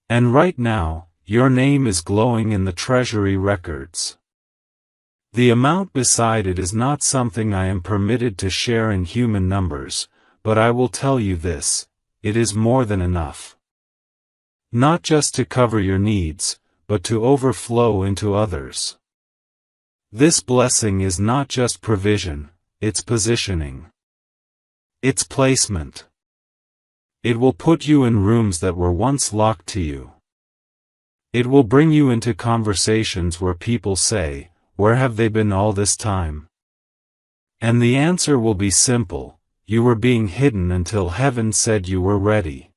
And right now, your name is glowing in the treasury records. The amount beside it is not something I am permitted to share in human numbers, but I will tell you this, it is more than enough. Not just to cover your needs, but to overflow into others. This blessing is not just provision, it's positioning. It's placement. It will put you in rooms that were once locked to you. It will bring you into conversations where people say, "Where have they been all this time?" And the answer will be simple, you were being hidden until heaven said you were ready.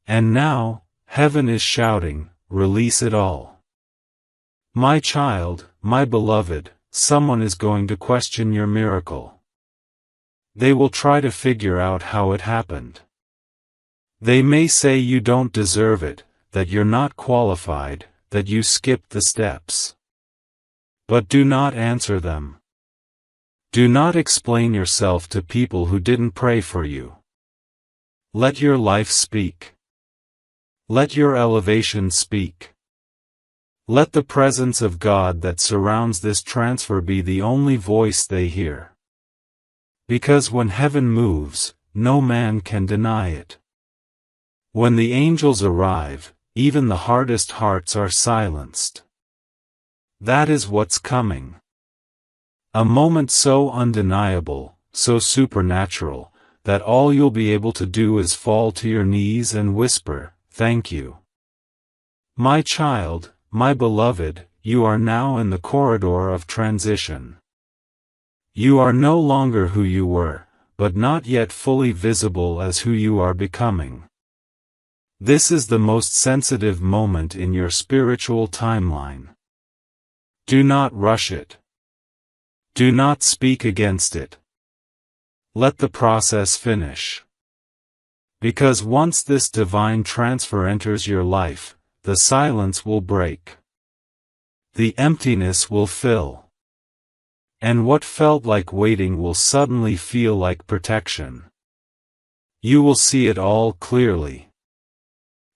And now, heaven is shouting, release it all. My child, my beloved, someone is going to question your miracle. They will try to figure out how it happened. They may say you don't deserve it, that you're not qualified, that you skipped the steps. But do not answer them. Do not explain yourself to people who didn't pray for you. Let your life speak. Let your elevation speak. Let the presence of God that surrounds this transfer be the only voice they hear. Because when heaven moves, no man can deny it. When the angels arrive, even the hardest hearts are silenced. That is what's coming. A moment so undeniable, so supernatural, that all you'll be able to do is fall to your knees and whisper, "Thank you." My child, my beloved, you are now in the corridor of transition. You are no longer who you were, but not yet fully visible as who you are becoming. This is the most sensitive moment in your spiritual timeline. Do not rush it. Do not speak against it. Let the process finish. Because once this divine transfer enters your life, the silence will break. The emptiness will fill. And what felt like waiting will suddenly feel like protection. You will see it all clearly.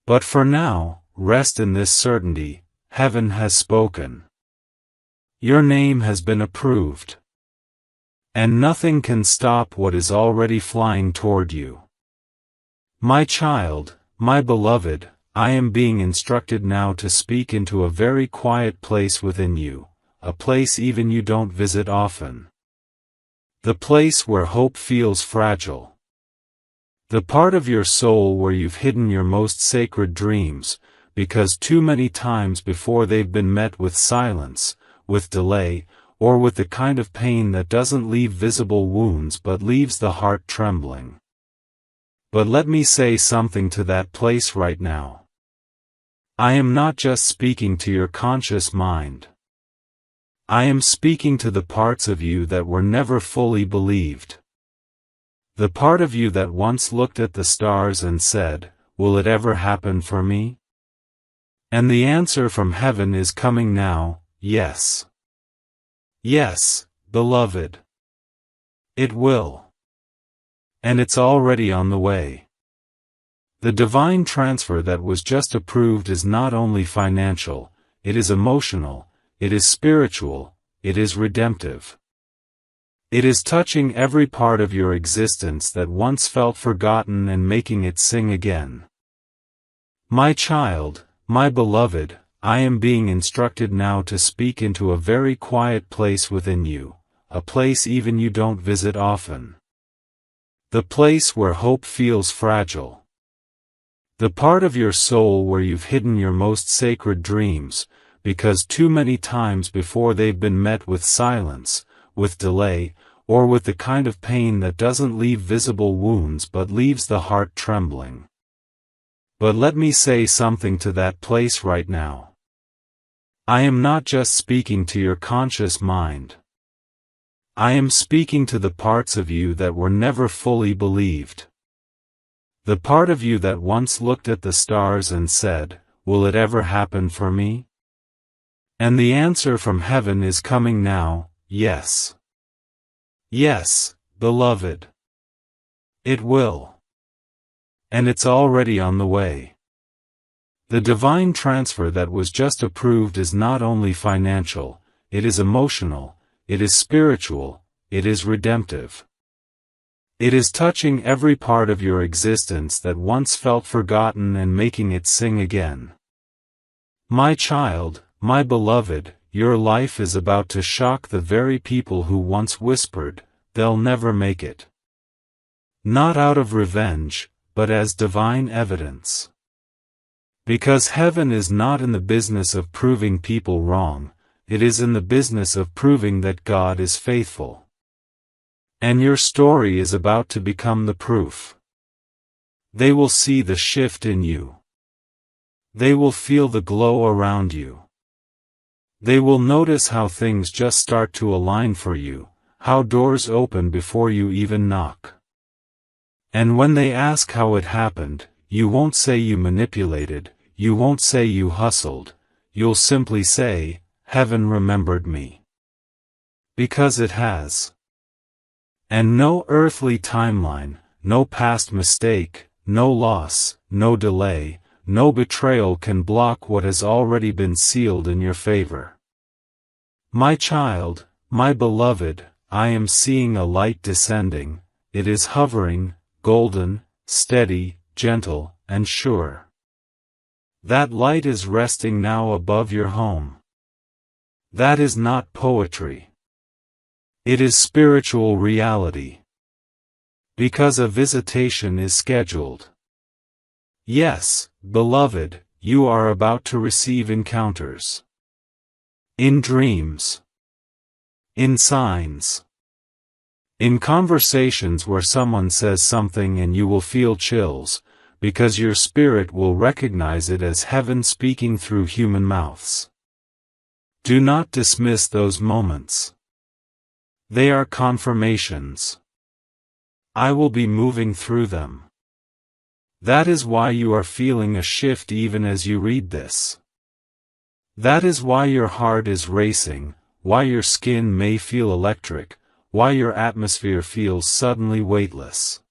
But for now, rest in this certainty, heaven has spoken. Your name has been approved. And nothing can stop what is already flying toward you. My child, my beloved, I am being instructed now to speak into a very quiet place within you, a place even you don't visit often. The place where hope feels fragile. The part of your soul where you've hidden your most sacred dreams, because too many times before they've been met with silence, with delay, or with the kind of pain that doesn't leave visible wounds but leaves the heart trembling. But let me say something to that place right now. I am not just speaking to your conscious mind. I am speaking to the parts of you that were never fully believed. The part of you that once looked at the stars and said, "Will it ever happen for me?" And the answer from heaven is coming now, yes. Yes, beloved. It will. And it's already on the way. The divine transfer that was just approved is not only financial, it is emotional, it is spiritual, it is redemptive. It is touching every part of your existence that once felt forgotten and making it sing again. My child, my beloved, I am being instructed now to speak into a very quiet place within you, a place even you don't visit often. The place where hope feels fragile. The part of your soul where you've hidden your most sacred dreams, because too many times before they've been met with silence, with delay, or with the kind of pain that doesn't leave visible wounds but leaves the heart trembling. But let me say something to that place right now. I am not just speaking to your conscious mind. I am speaking to the parts of you that were never fully believed. The part of you that once looked at the stars and said, "Will it ever happen for me?" And the answer from heaven is coming now, yes. Yes, beloved. It will. And it's already on the way. The divine transfer that was just approved is not only financial, it is emotional, it is spiritual, it is redemptive. It is touching every part of your existence that once felt forgotten and making it sing again. My child, my beloved, your life is about to shock the very people who once whispered, "They'll never make it." Not out of revenge, but as divine evidence. Because heaven is not in the business of proving people wrong, it is in the business of proving that God is faithful. And your story is about to become the proof. They will see the shift in you. They will feel the glow around you. They will notice how things just start to align for you, how doors open before you even knock. And when they ask how it happened, you won't say you manipulated, you won't say you hustled, you'll simply say, "Heaven remembered me." Because it has. And no earthly timeline, no past mistake, no loss, no delay, no betrayal can block what has already been sealed in your favor. My child, my beloved, I am seeing a light descending. It is hovering, golden, steady, gentle, and sure. That light is resting now above your home. That is not poetry. It is spiritual reality. Because a visitation is scheduled. Yes, beloved, you are about to receive encounters. In dreams. In signs. In conversations where someone says something and you will feel chills, because your spirit will recognize it as heaven speaking through human mouths. Do not dismiss those moments. They are confirmations. I will be moving through them. That is why you are feeling a shift even as you read this. That is why your heart is racing, why your skin may feel electric, why your atmosphere feels suddenly weightless.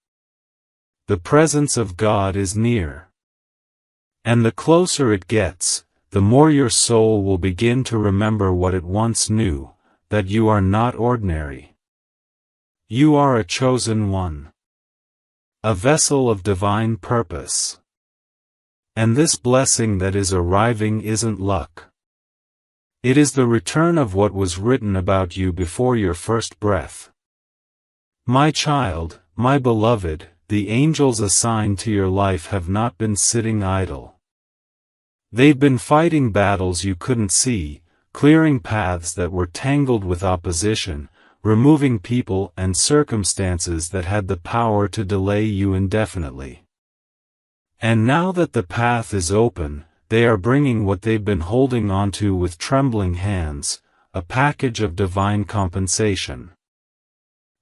The presence of God is near. And the closer it gets, the more your soul will begin to remember what it once knew, that you are not ordinary. You are a chosen one. A vessel of divine purpose. And this blessing that is arriving isn't luck. It is the return of what was written about you before your first breath. My child, my beloved, the angels assigned to your life have not been sitting idle. They've been fighting battles you couldn't see, clearing paths that were tangled with opposition, removing people and circumstances that had the power to delay you indefinitely. And now that the path is open, they are bringing what they've been holding onto with trembling hands, a package of divine compensation.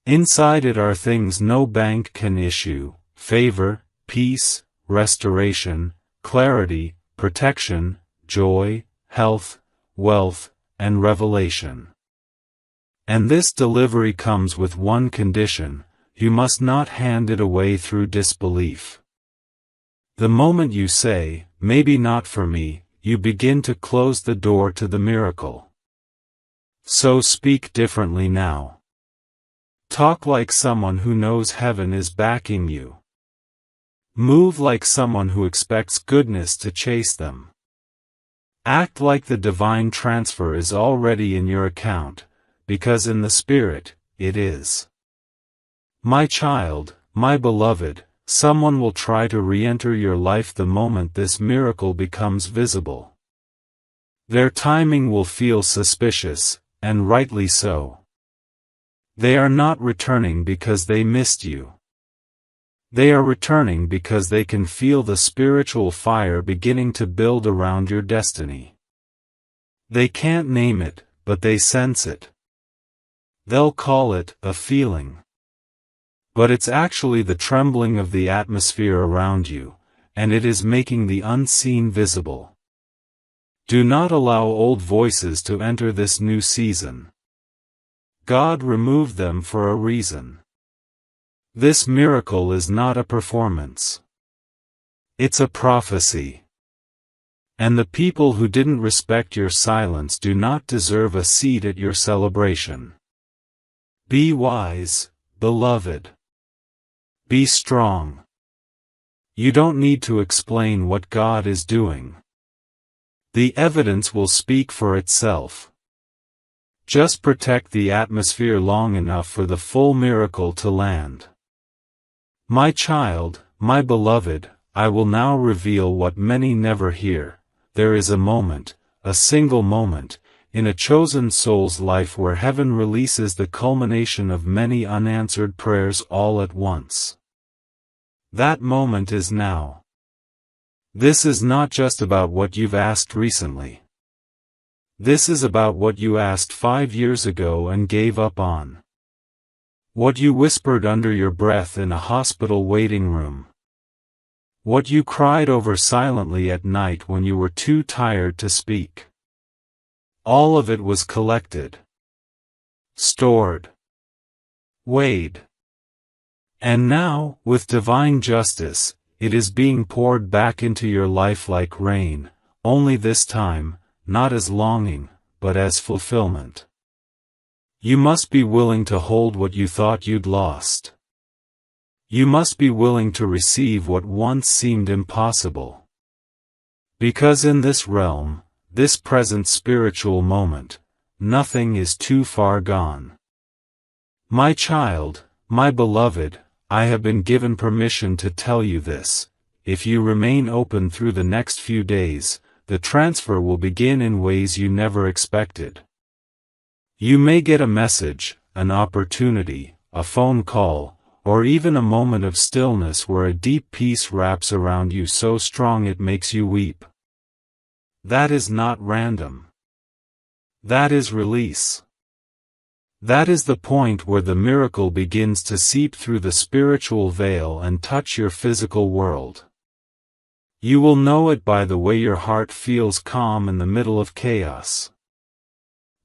Inside it are things no bank can issue: favor, peace, restoration, clarity, protection, joy, health, wealth, and revelation. And this delivery comes with one condition: you must not hand it away through disbelief. The moment you say, "Maybe not for me," you begin to close the door to the miracle. So speak differently now. Talk like someone who knows heaven is backing you. Move like someone who expects goodness to chase them. Act like the divine transfer is already in your account, because in the Spirit, it is. My child, my beloved, someone will try to re-enter your life the moment this miracle becomes visible. Their timing will feel suspicious, and rightly so. They are not returning because they missed you. They are returning because they can feel the spiritual fire beginning to build around your destiny. They can't name it, but they sense it. They'll call it a feeling. But it's actually the trembling of the atmosphere around you, and it is making the unseen visible. Do not allow old voices to enter this new season. God removed them for a reason. This miracle is not a performance. It's a prophecy. And the people who didn't respect your silence do not deserve a seat at your celebration. Be wise, beloved. Be strong. You don't need to explain what God is doing. The evidence will speak for itself. Just protect the atmosphere long enough for the full miracle to land. My child, my beloved, I will now reveal what many never hear. There is a moment, a single moment, in a chosen soul's life where heaven releases the culmination of many unanswered prayers all at once. That moment is now. This is not just about what you've asked recently. This is about what you asked 5 years ago and gave up on. What you whispered under your breath in a hospital waiting room. What you cried over silently at night when you were too tired to speak. All of it was collected, stored, weighed. And now, with divine justice, it is being poured back into your life like rain, only this time, not as longing, but as fulfillment. You must be willing to hold what you thought you'd lost. You must be willing to receive what once seemed impossible. Because in this realm, this present spiritual moment, nothing is too far gone. My child, my beloved, I have been given permission to tell you this. If you remain open through the next few days, the transfer will begin in ways you never expected. You may get a message, an opportunity, a phone call, or even a moment of stillness where a deep peace wraps around you so strong it makes you weep. That is not random. That is release. That is the point where the miracle begins to seep through the spiritual veil and touch your physical world. You will know it by the way your heart feels calm in the middle of chaos.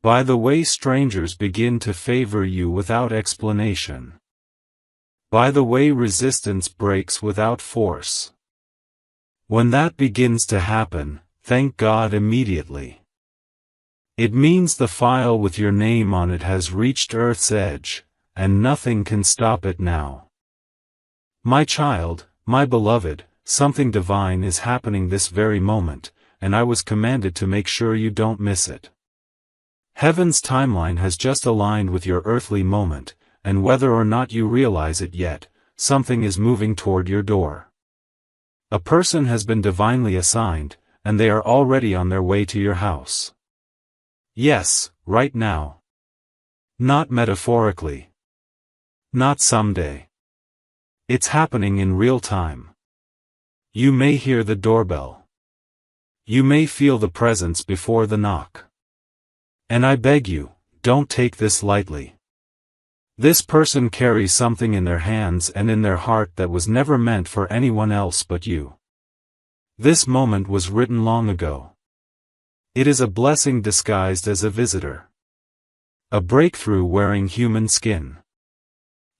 By the way strangers begin to favor you without explanation. By the way resistance breaks without force. When that begins to happen, thank God immediately. It means the file with your name on it has reached Earth's edge, and nothing can stop it now. My child, my beloved, something divine is happening this very moment, and I was commanded to make sure you don't miss it. Heaven's timeline has just aligned with your earthly moment, and whether or not you realize it yet, something is moving toward your door. A person has been divinely assigned, and they are already on their way to your house. Yes, right now. Not metaphorically. Not someday. It's happening in real time. You may hear the doorbell. You may feel the presence before the knock. And I beg you, don't take this lightly. This person carries something in their hands and in their heart that was never meant for anyone else but you. This moment was written long ago. It is a blessing disguised as a visitor. A breakthrough wearing human skin.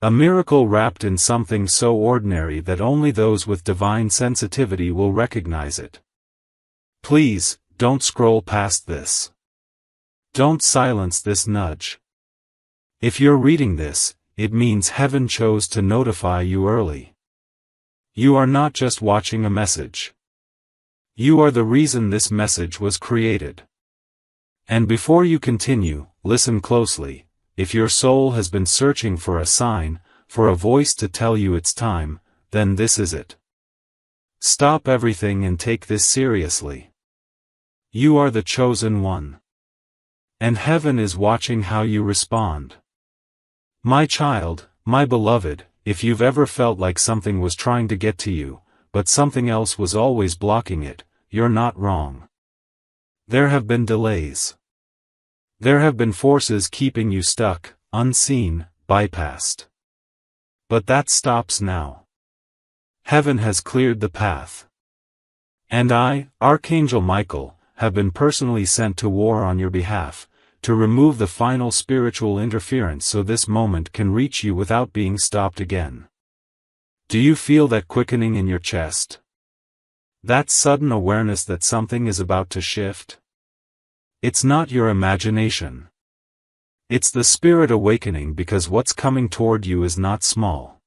A miracle wrapped in something so ordinary that only those with divine sensitivity will recognize it. Please, don't scroll past this. Don't silence this nudge. If you're reading this, it means heaven chose to notify you early. You are not just watching a message. You are the reason this message was created. And before you continue, listen closely. If your soul has been searching for a sign, for a voice to tell you it's time, then this is it. Stop everything and take this seriously. You are the chosen one. And heaven is watching how you respond. My child, my beloved, if you've ever felt like something was trying to get to you, but something else was always blocking it, you're not wrong. There have been delays. There have been forces keeping you stuck, unseen, bypassed. But that stops now. Heaven has cleared the path. And I, Archangel Michael, have been personally sent to war on your behalf, to remove the final spiritual interference so this moment can reach you without being stopped again. Do you feel that quickening in your chest? That sudden awareness that something is about to shift? It's not your imagination. It's the spirit awakening, because what's coming toward you is not small.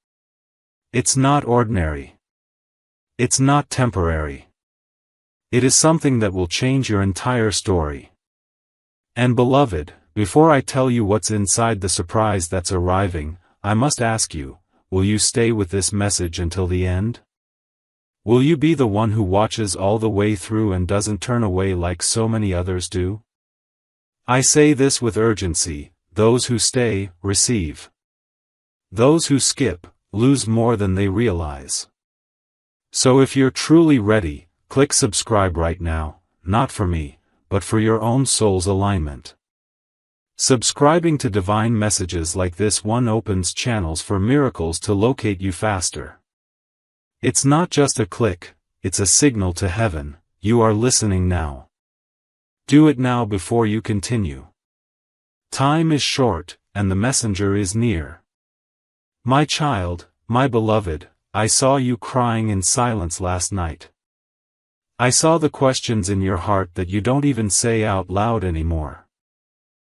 It's not ordinary. It's not temporary. It is something that will change your entire story. And beloved, before I tell you what's inside the surprise that's arriving, I must ask you, will you stay with this message until the end? Will you be the one who watches all the way through and doesn't turn away like so many others do? I say this with urgency: those who stay, receive. Those who skip, lose more than they realize. So if you're truly ready, click subscribe right now, not for me, but for your own soul's alignment. Subscribing to divine messages like this one opens channels for miracles to locate you faster. It's not just a click, it's a signal to heaven: you are listening now. Do it now before you continue. Time is short, and the messenger is near. My child, my beloved, I saw you crying in silence last night. I saw the questions in your heart that you don't even say out loud anymore.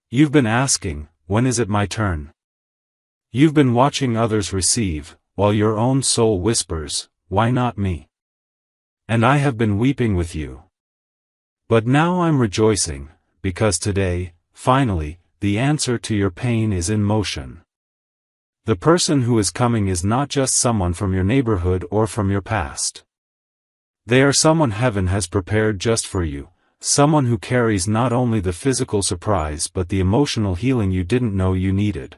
You've been asking, when is it my turn? You've been watching others receive, while your own soul whispers, why not me? And I have been weeping with you. But now I'm rejoicing, because today, finally, the answer to your pain is in motion. The person who is coming is not just someone from your neighborhood or from your past. They are someone heaven has prepared just for you, someone who carries not only the physical surprise but the emotional healing you didn't know you needed.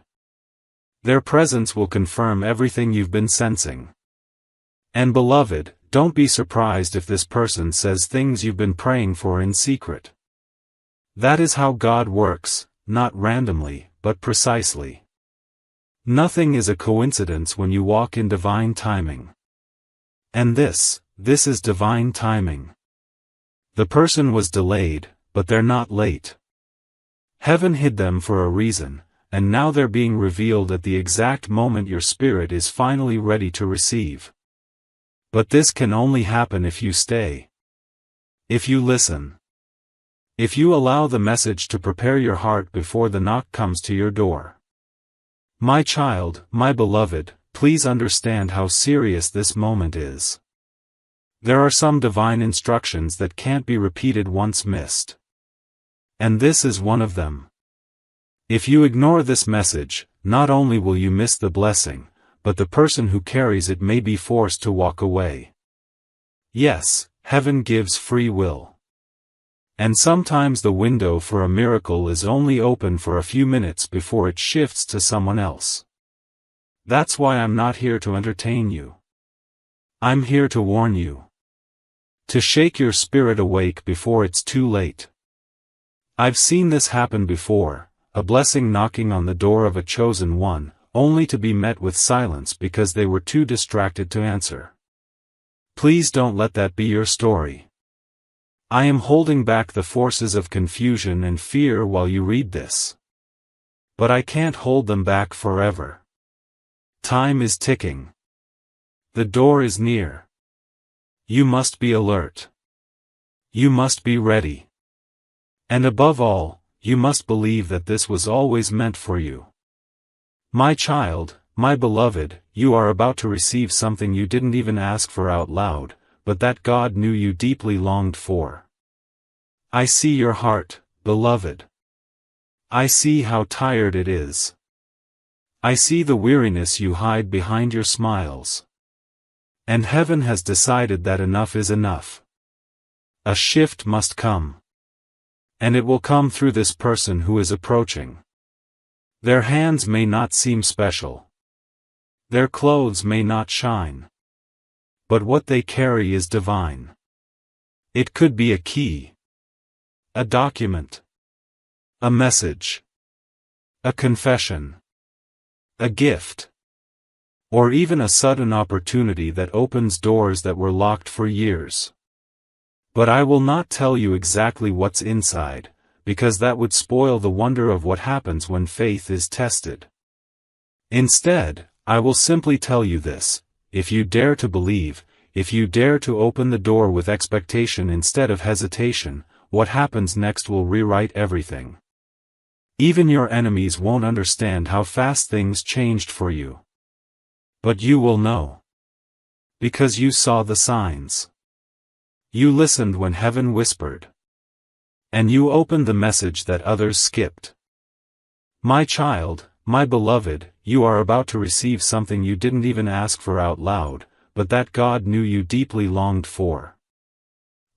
Their presence will confirm everything you've been sensing. And beloved, don't be surprised if this person says things you've been praying for in secret. That is how God works, not randomly, but precisely. Nothing is a coincidence when you walk in divine timing. And this is divine timing. The person was delayed, but they're not late. Heaven hid them for a reason, and now they're being revealed at the exact moment your spirit is finally ready to receive. But this can only happen if you stay. If you listen. If you allow the message to prepare your heart before the knock comes to your door. My child, my beloved, please understand how serious this moment is. There are some divine instructions that can't be repeated once missed. And this is one of them. If you ignore this message, not only will you miss the blessing, but the person who carries it may be forced to walk away. Yes, heaven gives free will. And sometimes the window for a miracle is only open for a few minutes before it shifts to someone else. That's why I'm not here to entertain you. I'm here to warn you. To shake your spirit awake before it's too late. I've seen this happen before, a blessing knocking on the door of a chosen one, only to be met with silence because they were too distracted to answer. Please don't let that be your story. I am holding back the forces of confusion and fear while you read this. But I can't hold them back forever. Time is ticking. The door is near. You must be alert. You must be ready. And above all, you must believe that this was always meant for you. My child, my beloved, you are about to receive something you didn't even ask for out loud, but that God knew you deeply longed for. I see your heart, beloved. I see how tired it is. I see the weariness you hide behind your smiles. And heaven has decided that enough is enough. A shift must come. And it will come through this person who is approaching. Their hands may not seem special. Their clothes may not shine. But what they carry is divine. It could be a key, a document, a message, a confession, a gift, or even a sudden opportunity that opens doors that were locked for years. But I will not tell you exactly what's inside, because that would spoil the wonder of what happens when faith is tested. Instead, I will simply tell you this: if you dare to believe, if you dare to open the door with expectation instead of hesitation, what happens next will rewrite everything. Even your enemies won't understand how fast things changed for you. But you will know. Because you saw the signs. You listened when heaven whispered. And you opened the message that others skipped. My child, my beloved, you are about to receive something you didn't even ask for out loud, but that God knew you deeply longed for.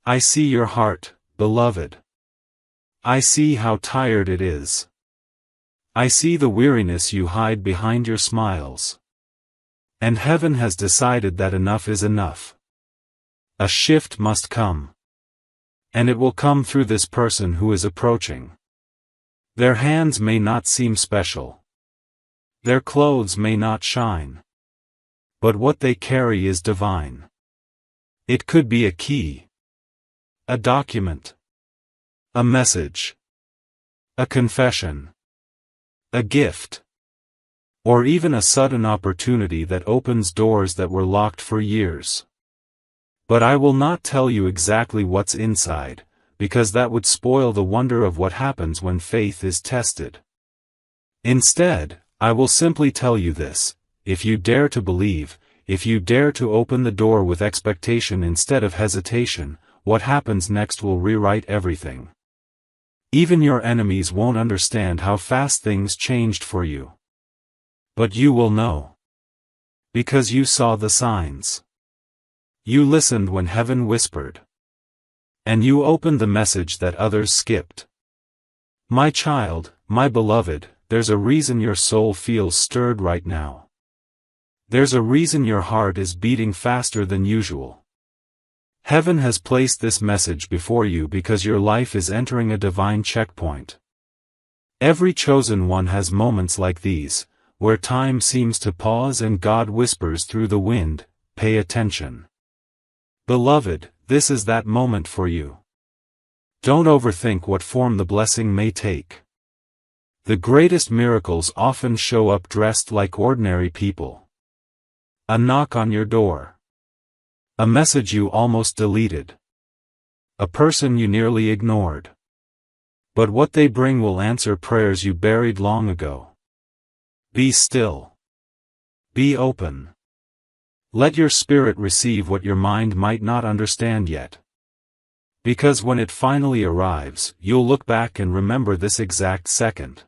I see your heart, beloved. I see how tired it is. I see the weariness you hide behind your smiles. And heaven has decided that enough is enough. A shift must come. And it will come through this person who is approaching. Their hands may not seem special. Their clothes may not shine. But what they carry is divine. It could be a key, a document, a message, a confession, a gift, or even a sudden opportunity that opens doors that were locked for years. But I will not tell you exactly what's inside, because that would spoil the wonder of what happens when faith is tested. Instead, I will simply tell you this: if you dare to believe, if you dare to open the door with expectation instead of hesitation, what happens next will rewrite everything. Even your enemies won't understand how fast things changed for you. But you will know. Because you saw the signs. You listened when heaven whispered. And you opened the message that others skipped. My child, my beloved, there's a reason your soul feels stirred right now. There's a reason your heart is beating faster than usual. Heaven has placed this message before you because your life is entering a divine checkpoint. Every chosen one has moments like these, where time seems to pause and God whispers through the wind, "Pay attention." Beloved, this is that moment for you. Don't overthink what form the blessing may take. The greatest miracles often show up dressed like ordinary people. A knock on your door. A message you almost deleted. A person you nearly ignored. But what they bring will answer prayers you buried long ago. Be still. Be open. Let your spirit receive what your mind might not understand yet. Because when it finally arrives, you'll look back and remember this exact second.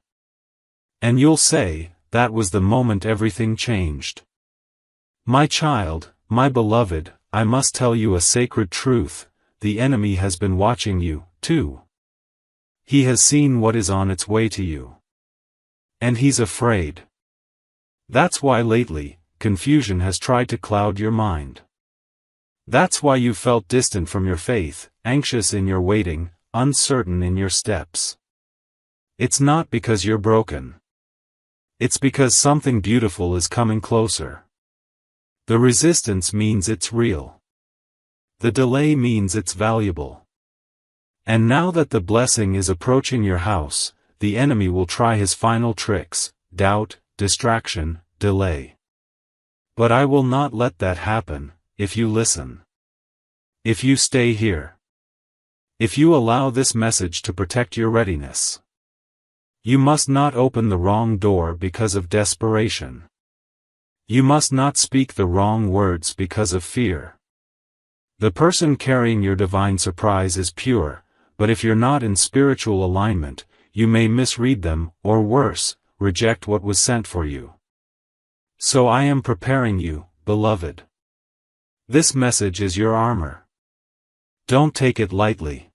And you'll say, that was the moment everything changed. My child, my beloved, I must tell you a sacred truth: the enemy has been watching you, too. He has seen what is on its way to you. And he's afraid. That's why lately, confusion has tried to cloud your mind. That's why you felt distant from your faith, anxious in your waiting, uncertain in your steps. It's not because you're broken. It's because something beautiful is coming closer. The resistance means it's real. The delay means it's valuable. And now that the blessing is approaching your house, the enemy will try his final tricks: doubt, distraction, delay. But I will not let that happen, if you listen. If you stay here. If you allow this message to protect your readiness. You must not open the wrong door because of desperation. You must not speak the wrong words because of fear. The person carrying your divine surprise is pure, but if you're not in spiritual alignment, you may misread them, or worse, reject what was sent for you. So I am preparing you, beloved. This message is your armor. Don't take it lightly.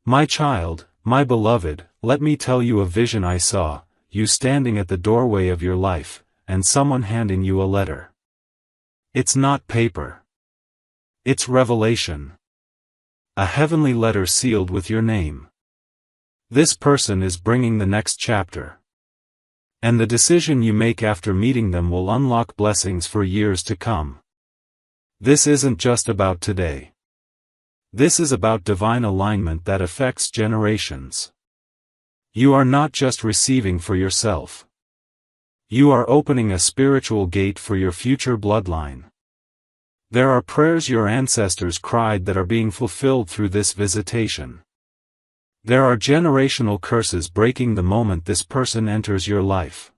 My child, my beloved, let me tell you a vision I saw, you standing at the doorway of your life, and someone handing you a letter. It's not paper. It's revelation. A heavenly letter sealed with your name. This person is bringing the next chapter. And the decision you make after meeting them will unlock blessings for years to come. This isn't just about today. This is about divine alignment that affects generations. You are not just receiving for yourself. You are opening a spiritual gate for your future bloodline. There are prayers your ancestors cried that are being fulfilled through this visitation. There are generational curses breaking the moment this person enters your life.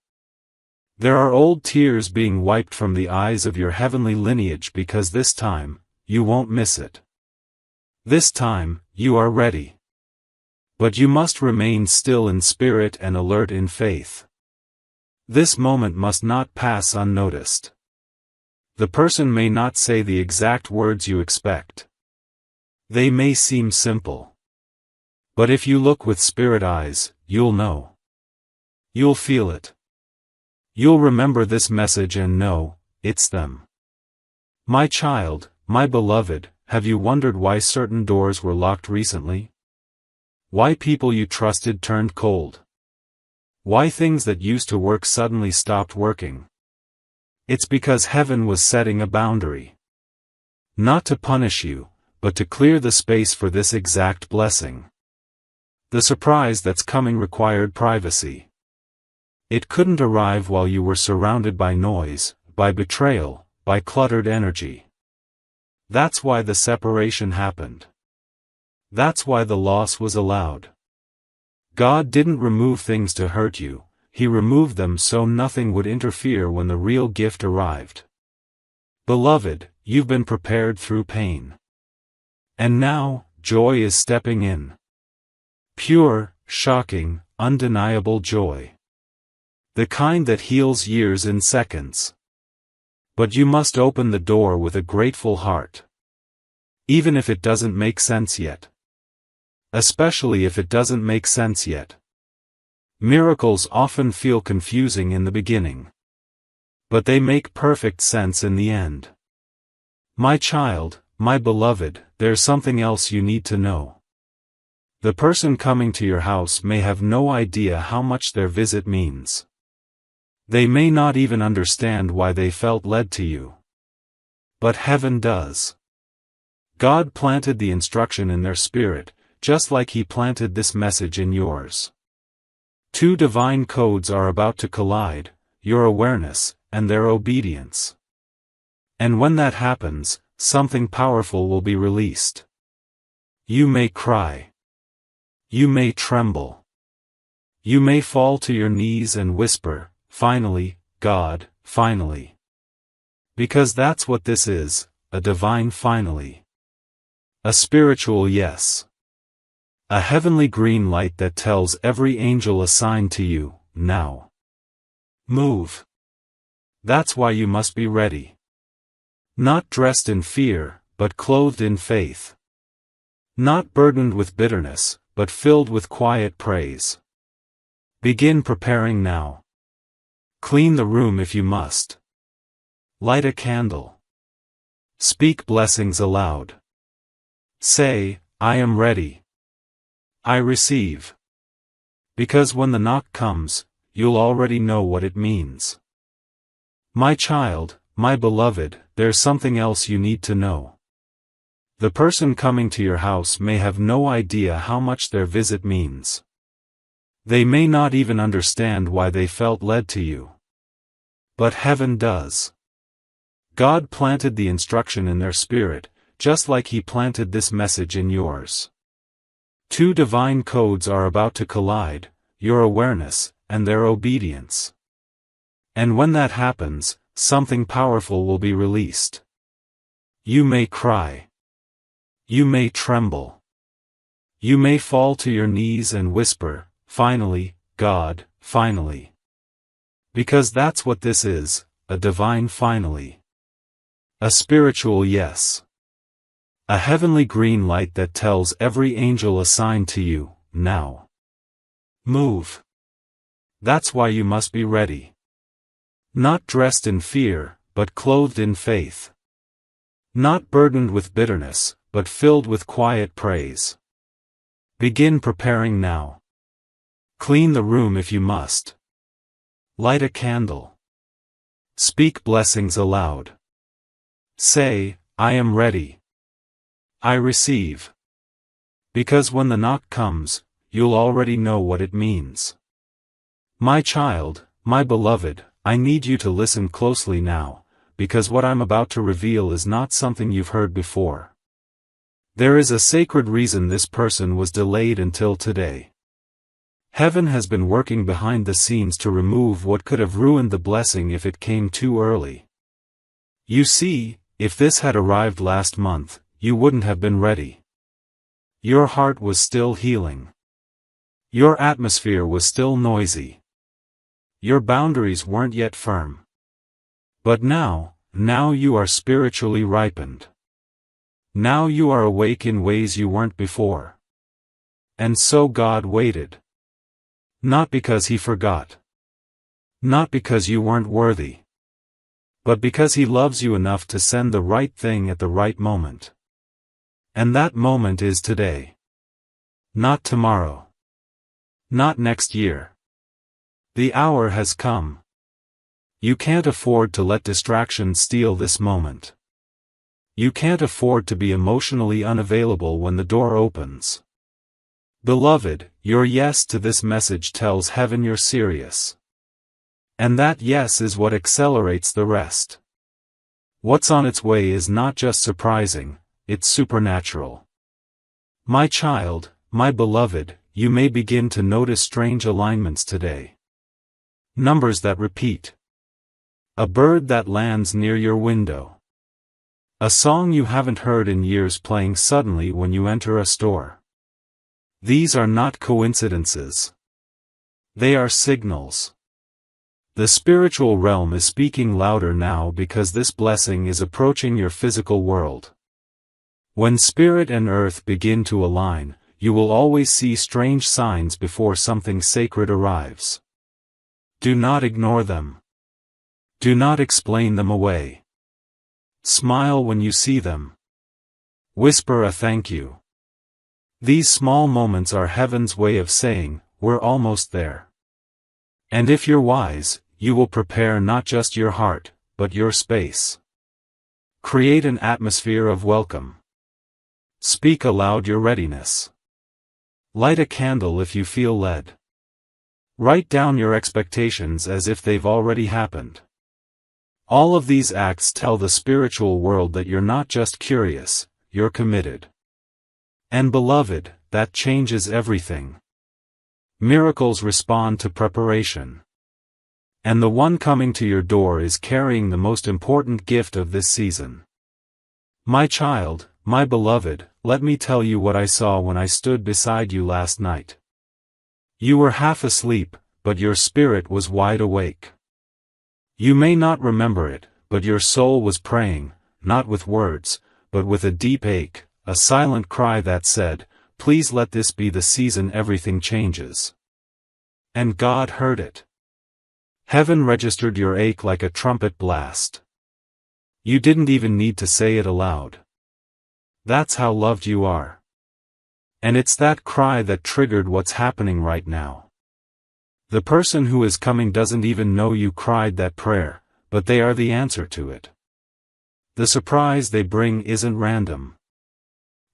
There are old tears being wiped from the eyes of your heavenly lineage because this time, you won't miss it. This time, you are ready. But you must remain still in spirit and alert in faith. This moment must not pass unnoticed. The person may not say the exact words you expect. They may seem simple. But if you look with spirit eyes, you'll know. You'll feel it. You'll remember this message and know, it's them. My child, my beloved, have you wondered why certain doors were locked recently? Why people you trusted turned cold? Why things that used to work suddenly stopped working? It's because heaven was setting a boundary. Not to punish you, but to clear the space for this exact blessing. The surprise that's coming required privacy. It couldn't arrive while you were surrounded by noise, by betrayal, by cluttered energy. That's why the separation happened. That's why the loss was allowed. God didn't remove things to hurt you, He removed them so nothing would interfere when the real gift arrived. Beloved, you've been prepared through pain. And now, joy is stepping in. Pure, shocking, undeniable joy. The kind that heals years in seconds. But you must open the door with a grateful heart. Even if it doesn't make sense yet. Especially if it doesn't make sense yet. Miracles often feel confusing in the beginning. But they make perfect sense in the end. My child, my beloved, there's something else you need to know. The person coming to your house may have no idea how much their visit means. They may not even understand why they felt led to you. But heaven does. God planted the instruction in their spirit, just like He planted this message in yours. Two divine codes are about to collide, your awareness, and their obedience. And when that happens, something powerful will be released. You may cry. You may tremble. You may fall to your knees and whisper, "Finally, God, finally." Because that's what this is, a divine finally. A spiritual yes. A heavenly green light that tells every angel assigned to you, now. Move. That's why you must be ready. Not dressed in fear, but clothed in faith. Not burdened with bitterness, but filled with quiet praise. Begin preparing now. Clean the room if you must. Light a candle. Speak blessings aloud. Say, "I am ready. I receive." Because when the knock comes, you'll already know what it means. My child, my beloved, there's something else you need to know. The person coming to your house may have no idea how much their visit means. They may not even understand why they felt led to you. But heaven does. God planted the instruction in their spirit, just like He planted this message in yours. Two divine codes are about to collide, your awareness, and their obedience. And when that happens, something powerful will be released. You may cry. You may tremble. You may fall to your knees and whisper, "Finally, God, finally." Because that's what this is, a divine finally. A spiritual yes. A heavenly green light that tells every angel assigned to you, now. Move. That's why you must be ready. Not dressed in fear, but clothed in faith. Not burdened with bitterness, but filled with quiet praise. Begin preparing now. Clean the room if you must. Light a candle. Speak blessings aloud. Say, I am ready. I receive. Because when the knock comes, you'll already know what it means. My child, my beloved, I need you to listen closely now, because what I'm about to reveal is not something you've heard before. There is a sacred reason this person was delayed until today. Heaven has been working behind the scenes to remove what could have ruined the blessing if it came too early. You see, if this had arrived last month, you wouldn't have been ready. Your heart was still healing. Your atmosphere was still noisy. Your boundaries weren't yet firm. But now you are spiritually ripened. Now you are awake in ways you weren't before. And so God waited. Not because He forgot. Not because you weren't worthy. But because He loves you enough to send the right thing at the right moment. And that moment is today. Not tomorrow. Not next year. The hour has come. You can't afford to let distraction steal this moment. You can't afford to be emotionally unavailable when the door opens. Beloved, your yes to this message tells heaven you're serious. And that yes is what accelerates the rest. What's on its way is not just surprising, it's supernatural. My child, my beloved, you may begin to notice strange alignments today. Numbers that repeat. A bird that lands near your window. A song you haven't heard in years playing suddenly when you enter a store. These are not coincidences. They are signals. The spiritual realm is speaking louder now because this blessing is approaching your physical world. When spirit and earth begin to align, you will always see strange signs before something sacred arrives. Do not ignore them. Do not explain them away. Smile when you see them. Whisper a thank you. These small moments are heaven's way of saying, we're almost there. And if you're wise, you will prepare not just your heart, but your space. Create an atmosphere of welcome. Speak aloud your readiness. Light a candle if you feel led. Write down your expectations as if they've already happened. All of these acts tell the spiritual world that you're not just curious, you're committed. And beloved, that changes everything. Miracles respond to preparation. And the one coming to your door is carrying the most important gift of this season. My child, my beloved, let me tell you what I saw when I stood beside you last night. You were half asleep, but your spirit was wide awake. You may not remember it, but your soul was praying, not with words, but with a deep ache, a silent cry that said, please let this be the season everything changes. And God heard it. Heaven registered your ache like a trumpet blast. You didn't even need to say it aloud. That's how loved you are. And it's that cry that triggered what's happening right now. The person who is coming doesn't even know you cried that prayer, but they are the answer to it. The surprise they bring isn't random.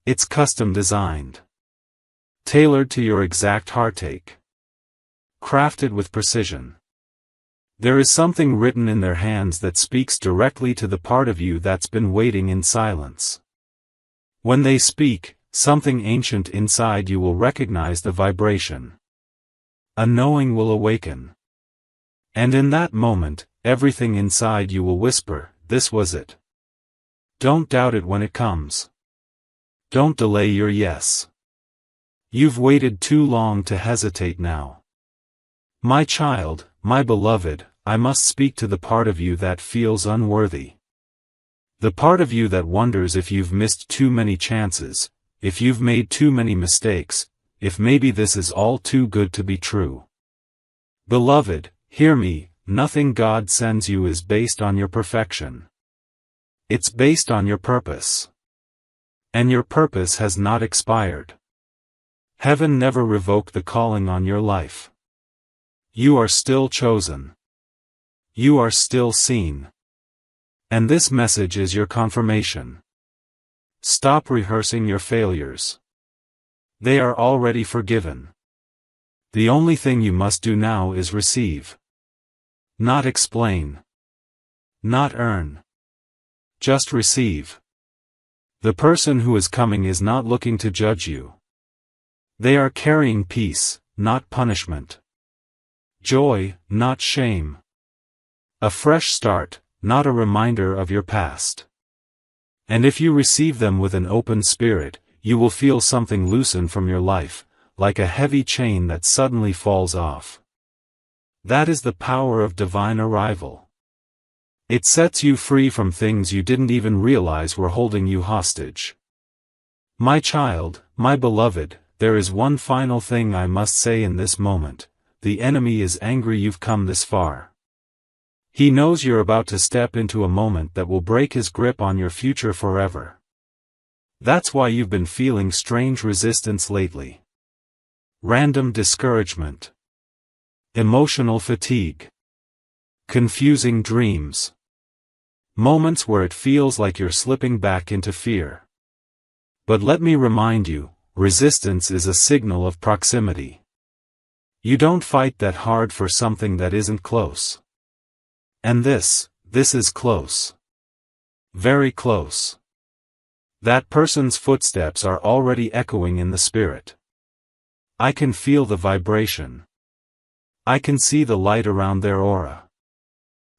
It's custom designed. Tailored to your exact heartache. Crafted with precision. There is something written in their hands that speaks directly to the part of you that's been waiting in silence. When they speak, something ancient inside you will recognize the vibration. A knowing will awaken. And in that moment, everything inside you will whisper, this was it. Don't doubt it when it comes. Don't delay your yes. You've waited too long to hesitate now. My child, my beloved, I must speak to the part of you that feels unworthy. The part of you that wonders if you've missed too many chances, if you've made too many mistakes, if maybe this is all too good to be true. Beloved, hear me, nothing God sends you is based on your perfection. It's based on your purpose. And your purpose has not expired. Heaven never revoked the calling on your life. You are still chosen. You are still seen. And this message is your confirmation. Stop rehearsing your failures. They are already forgiven. The only thing you must do now is receive. Not explain. Not earn. Just receive. The person who is coming is not looking to judge you. They are carrying peace, not punishment. Joy, not shame. A fresh start, not a reminder of your past. And if you receive them with an open spirit, you will feel something loosen from your life, like a heavy chain that suddenly falls off. That is the power of divine arrival. It sets you free from things you didn't even realize were holding you hostage. My child, my beloved, there is one final thing I must say in this moment. The enemy is angry you've come this far. He knows you're about to step into a moment that will break his grip on your future forever. That's why you've been feeling strange resistance lately. Random discouragement. Emotional fatigue. Confusing dreams. Moments where it feels like you're slipping back into fear. But let me remind you, resistance is a signal of proximity. You don't fight that hard for something that isn't close. And this is close. Very close. That person's footsteps are already echoing in the spirit. I can feel the vibration. I can see the light around their aura.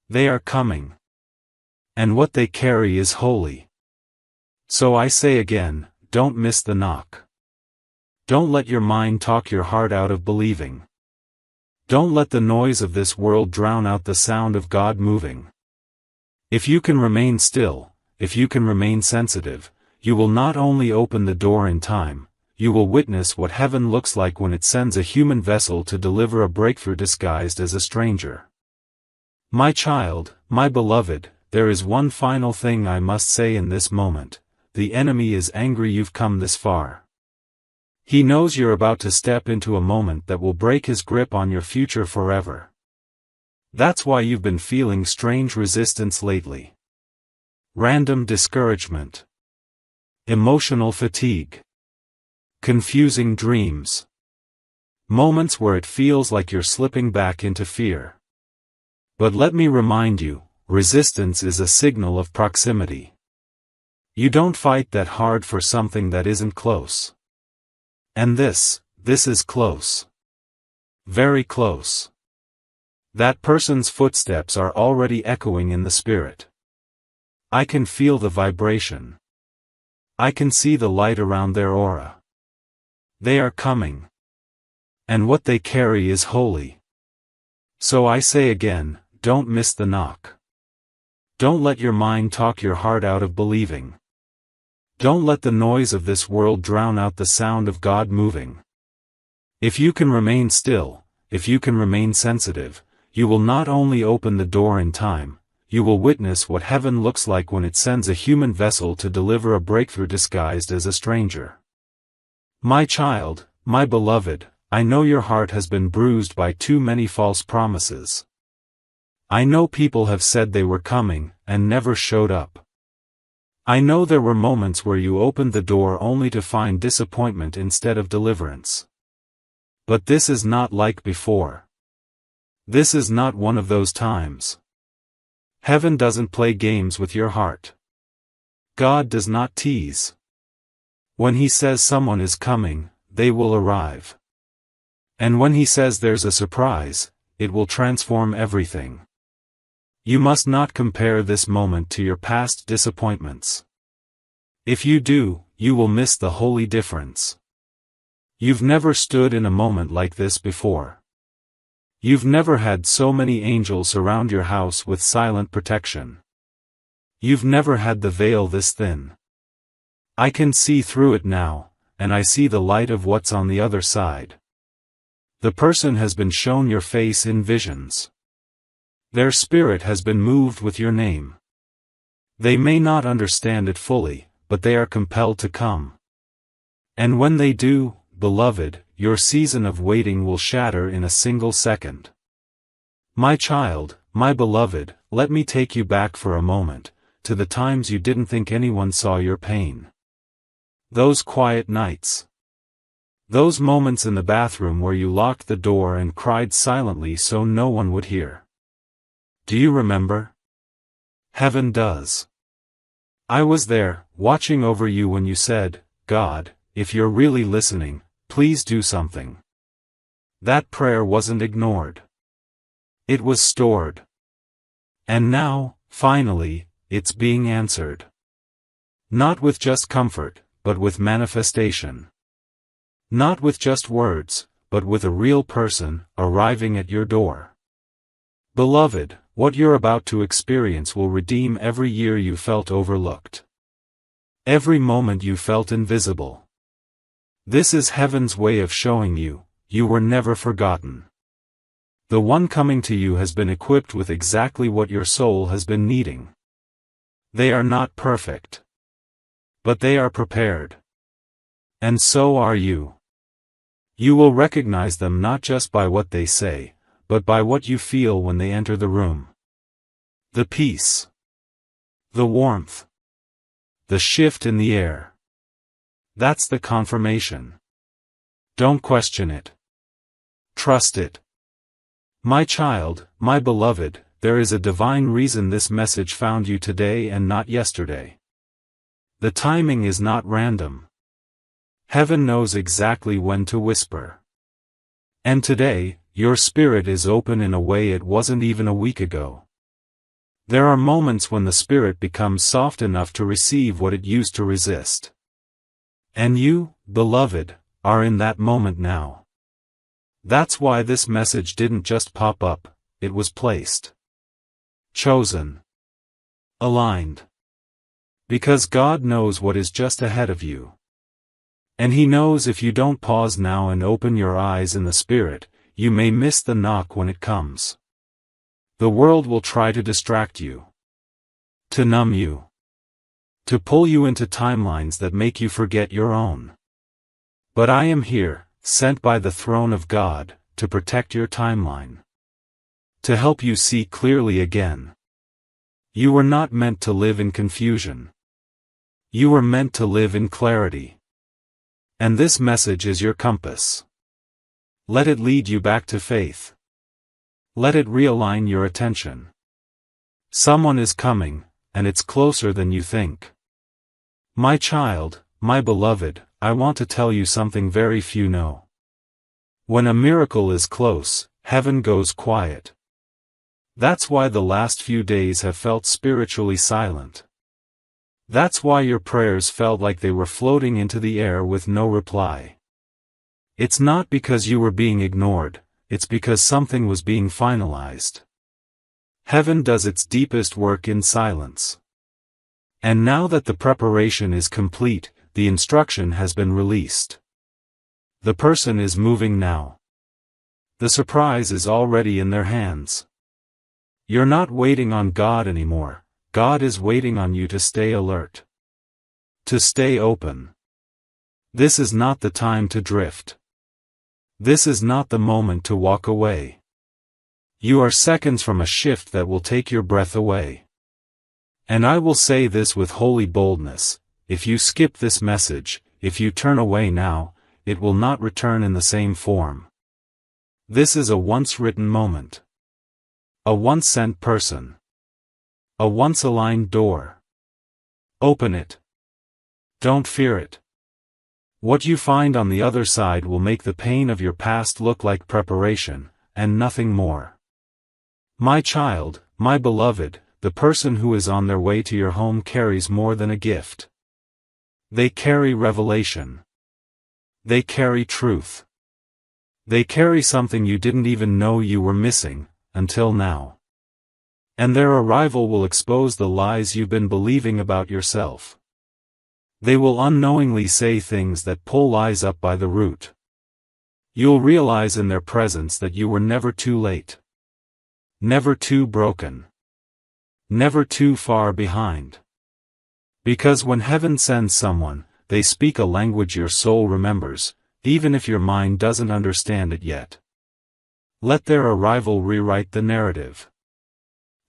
They are coming. And what they carry is holy. So I say again, don't miss the knock. Don't let your mind talk your heart out of believing. Don't let the noise of this world drown out the sound of God moving. If you can remain still, if you can remain sensitive, you will not only open the door in time, you will witness what heaven looks like when it sends a human vessel to deliver a breakthrough disguised as a stranger. My child, my beloved, there is one final thing I must say in this moment. The enemy is angry you've come this far. He knows you're about to step into a moment that will break his grip on your future forever. That's why you've been feeling strange resistance lately. Random discouragement. Emotional fatigue. Confusing dreams. Moments where it feels like you're slipping back into fear. But let me remind you, resistance is a signal of proximity. You don't fight that hard for something that isn't close. And this is close. Very close. That person's footsteps are already echoing in the spirit. I can feel the vibration. I can see the light around their aura. They are coming. And what they carry is holy. So I say again, don't miss the knock. Don't let your mind talk your heart out of believing. Don't let the noise of this world drown out the sound of God moving. If you can remain still, if you can remain sensitive, you will not only open the door in time, you will witness what heaven looks like when it sends a human vessel to deliver a breakthrough disguised as a stranger. My child, my beloved, I know your heart has been bruised by too many false promises. I know people have said they were coming, and never showed up. I know there were moments where you opened the door only to find disappointment instead of deliverance. But this is not like before. This is not one of those times. Heaven doesn't play games with your heart. God does not tease. When He says someone is coming, they will arrive. And when He says there's a surprise, it will transform everything. You must not compare this moment to your past disappointments. If you do, you will miss the holy difference. You've never stood in a moment like this before. You've never had so many angels surround your house with silent protection. You've never had the veil this thin. I can see through it now, and I see the light of what's on the other side. The person has been shown your face in visions. Their spirit has been moved with your name. They may not understand it fully, but they are compelled to come. And when they do, beloved, your season of waiting will shatter in a single second. My child, my beloved, let me take you back for a moment, to the times you didn't think anyone saw your pain. Those quiet nights. Those moments in the bathroom where you locked the door and cried silently so no one would hear. Do you remember? Heaven does. I was there, watching over you when you said, God, if you're really listening, please do something. That prayer wasn't ignored. It was stored. And now, finally, it's being answered. Not with just comfort, but with manifestation. Not with just words, but with a real person, arriving at your door. Beloved, what you're about to experience will redeem every year you felt overlooked. Every moment you felt invisible. This is heaven's way of showing you, you were never forgotten. The one coming to you has been equipped with exactly what your soul has been needing. They are not perfect. But they are prepared. And so are you. You will recognize them not just by what they say, but by what you feel when they enter the room. The peace. The warmth. The shift in the air. That's the confirmation. Don't question it. Trust it. My child, my beloved, there is a divine reason this message found you today and not yesterday. The timing is not random. Heaven knows exactly when to whisper. And today, your spirit is open in a way it wasn't even a week ago. There are moments when the spirit becomes soft enough to receive what it used to resist. And you, beloved, are in that moment now. That's why this message didn't just pop up, it was placed. Chosen. Aligned. Because God knows what is just ahead of you. And He knows if you don't pause now and open your eyes in the Spirit, you may miss the knock when it comes. The world will try to distract you. To numb you. To pull you into timelines that make you forget your own. But I am here, sent by the throne of God, to protect your timeline. To help you see clearly again. You were not meant to live in confusion. You were meant to live in clarity. And this message is your compass. Let it lead you back to faith. Let it realign your attention. Someone is coming, and it's closer than you think. My child, my beloved, I want to tell you something very few know. When a miracle is close, heaven goes quiet. That's why the last few days have felt spiritually silent. That's why your prayers felt like they were floating into the air with no reply. It's not because you were being ignored, it's because something was being finalized. Heaven does its deepest work in silence. And now that the preparation is complete, the instruction has been released. The person is moving now. The surprise is already in their hands. You're not waiting on God anymore. God is waiting on you to stay alert. To stay open. This is not the time to drift. This is not the moment to walk away. You are seconds from a shift that will take your breath away. And I will say this with holy boldness, if you skip this message, if you turn away now, it will not return in the same form. This is a once-written moment. A once-sent person. A once-aligned door. Open it. Don't fear it. What you find on the other side will make the pain of your past look like preparation, and nothing more. My child, my beloved, the person who is on their way to your home carries more than a gift. They carry revelation. They carry truth. They carry something you didn't even know you were missing, until now. And their arrival will expose the lies you've been believing about yourself. They will unknowingly say things that pull lies up by the root. You'll realize in their presence that you were never too late. Never too broken. Never too far behind. Because when heaven sends someone, they speak a language your soul remembers, even if your mind doesn't understand it yet. Let their arrival rewrite the narrative.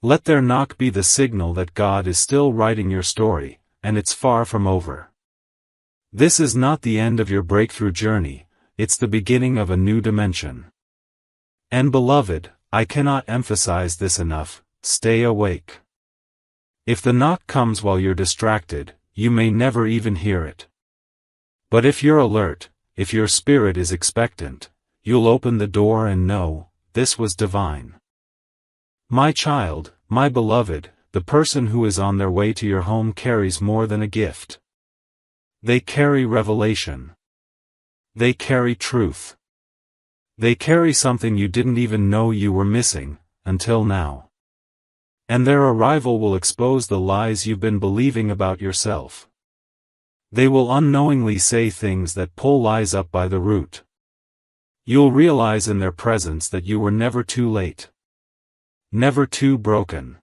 Let their knock be the signal that God is still writing your story, and it's far from over. This is not the end of your breakthrough journey, it's the beginning of a new dimension. And beloved, I cannot emphasize this enough, stay awake. If the knock comes while you're distracted, you may never even hear it. But if you're alert, if your spirit is expectant, you'll open the door and know, this was divine. My child, my beloved, the person who is on their way to your home carries more than a gift. They carry revelation. They carry truth. They carry something you didn't even know you were missing, until now. And their arrival will expose the lies you've been believing about yourself. They will unknowingly say things that pull lies up by the root. You'll realize in their presence that you were never too late. Never too broken.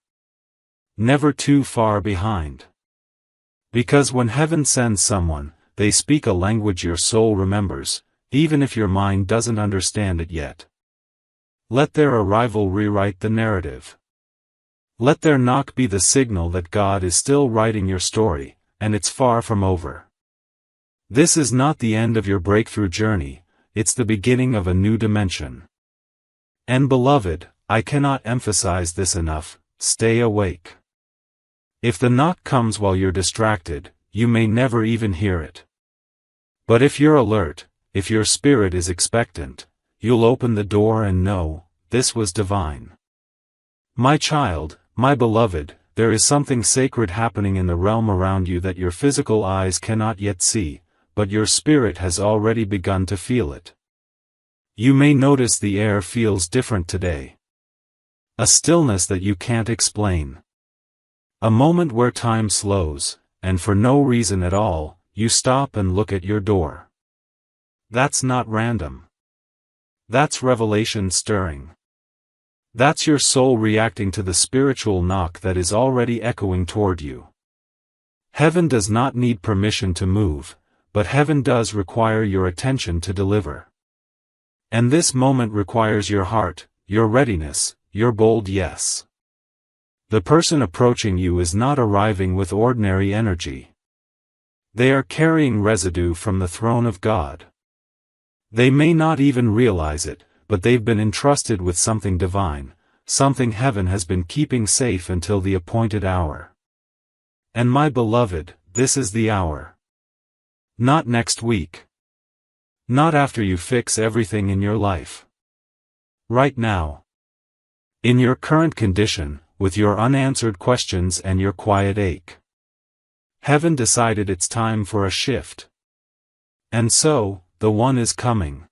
Never too far behind. Because when heaven sends someone, they speak a language your soul remembers, even if your mind doesn't understand it yet. Let their arrival rewrite the narrative. Let their knock be the signal that God is still writing your story, and it's far from over. This is not the end of your breakthrough journey, it's the beginning of a new dimension. And beloved, I cannot emphasize this enough, stay awake. If the knock comes while you're distracted, you may never even hear it. But if you're alert, if your spirit is expectant, you'll open the door and know, this was divine. My child, my beloved, there is something sacred happening in the realm around you that your physical eyes cannot yet see, but your spirit has already begun to feel it. You may notice the air feels different today. A stillness that you can't explain. A moment where time slows, and for no reason at all, you stop and look at your door. That's not random. That's revelation stirring. That's your soul reacting to the spiritual knock that is already echoing toward you. Heaven does not need permission to move, but heaven does require your attention to deliver. And this moment requires your heart, your readiness, your bold yes. The person approaching you is not arriving with ordinary energy. They are carrying residue from the throne of God. They may not even realize it, but they've been entrusted with something divine, something heaven has been keeping safe until the appointed hour. And my beloved, this is the hour. Not next week. Not after you fix everything in your life. Right now. In your current condition, with your unanswered questions and your quiet ache. Heaven decided it's time for a shift. And so, the one is coming.